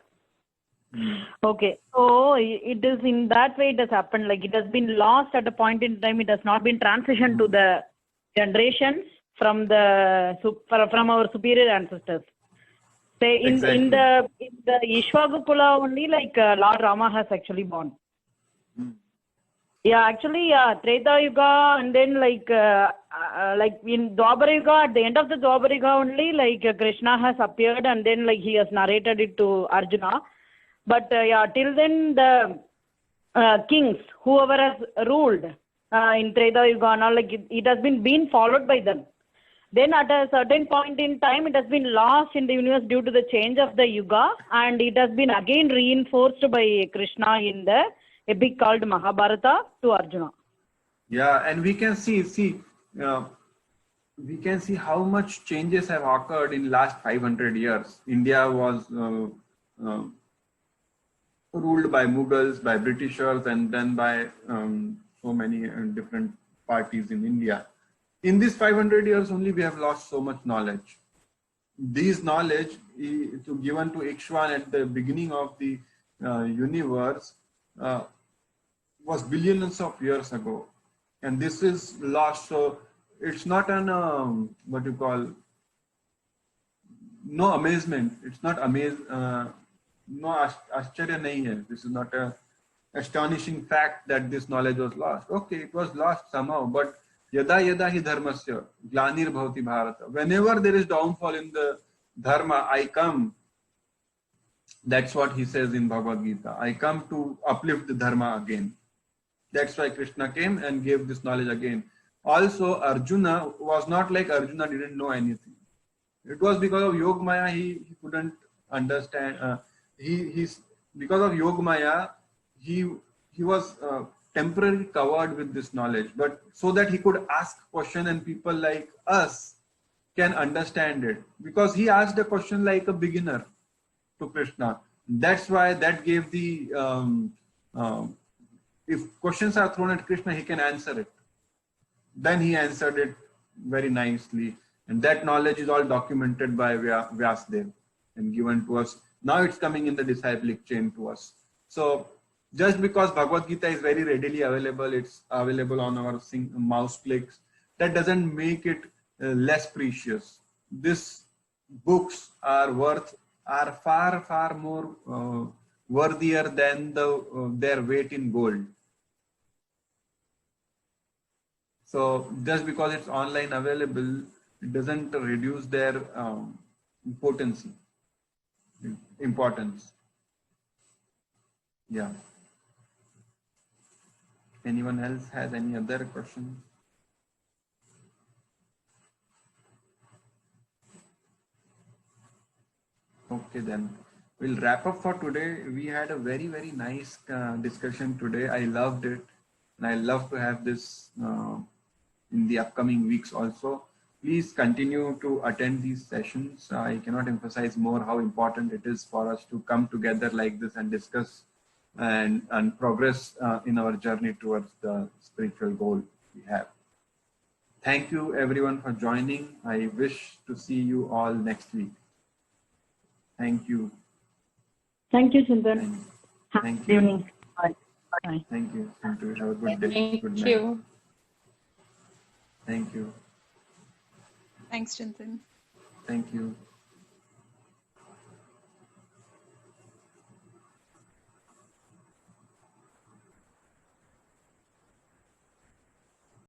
Okay. So it is in that way it has happened. Like it has been lost at a point in time. It has not been transitioned to the generations from from our superior ancestors. Say in the Ishwagukula only, like Lord Rama has actually born. Yeah, actually, Treta Yuga, and then like in Dwapara Yuga, at the end of the Dwapara Yuga only, like Krishna has appeared, and then like he has narrated it to Arjuna. But yeah, till then the kings, whoever has ruled in Treta Yuga, and all, like it has been followed by them. Then at a certain point in time, it has been lost in the universe due to the change of the Yuga, and it has been again reinforced by Krishna in the epic called Mahabharata to Arjuna. Yeah, and we can see how much changes have occurred in last 500 years. India was ruled by Mughals, by Britishers, and then by so many different parties in India. In these 500 years only, we have lost so much knowledge. This knowledge given to Ikshvan at the beginning of the universe was billions of years ago, and this is lost. So it's not an what you call no amazement. It's not no ascharya nahi hai. This is not a astonishing fact that this knowledge was lost. Okay, it was lost somehow, but yada yada hi dharmasya glanir bhavati bharata. Whenever there is downfall in the dharma, I come. That's what he says in Bhagavad Gita. I come to uplift the dharma again. That's why Krishna came and gave this knowledge again. Also, Arjuna was not like Arjuna didn't know anything. It was because of Yog Maya he couldn't understand. Because of Yog Maya he was temporarily covered with this knowledge, but so that he could ask question and people like us can understand it. Because he asked a question like a beginner to Krishna. That's why that gave the if questions are thrown at Krishna, he can answer it. Then he answered it very nicely. And that knowledge is all documented by Vyasdev and given to us. Now it's coming in the disciplic chain to us. So just because Bhagavad Gita is very readily available, it's available on our mouse clicks, that doesn't make it less precious. These books are far more worthier than their weight in gold. So just because it's online available, it doesn't reduce their importance. Yeah. Anyone else has any other question? Okay, then we'll wrap up for today. We had a very nice discussion today. I loved it, and I love to have this in the upcoming weeks also. Please continue to attend these sessions. I cannot emphasize more how important it is for us to come together like this and discuss and progress in our journey towards the spiritual goal we have. Thank you everyone for joining. I wish to see you all next week. Thank you. Thank you, Chintan. Thank you. Evening. Bye. Bye. Thank you. Have a good day. Good night. Thank you. Thank you. Thanks, Chintan. Thank you.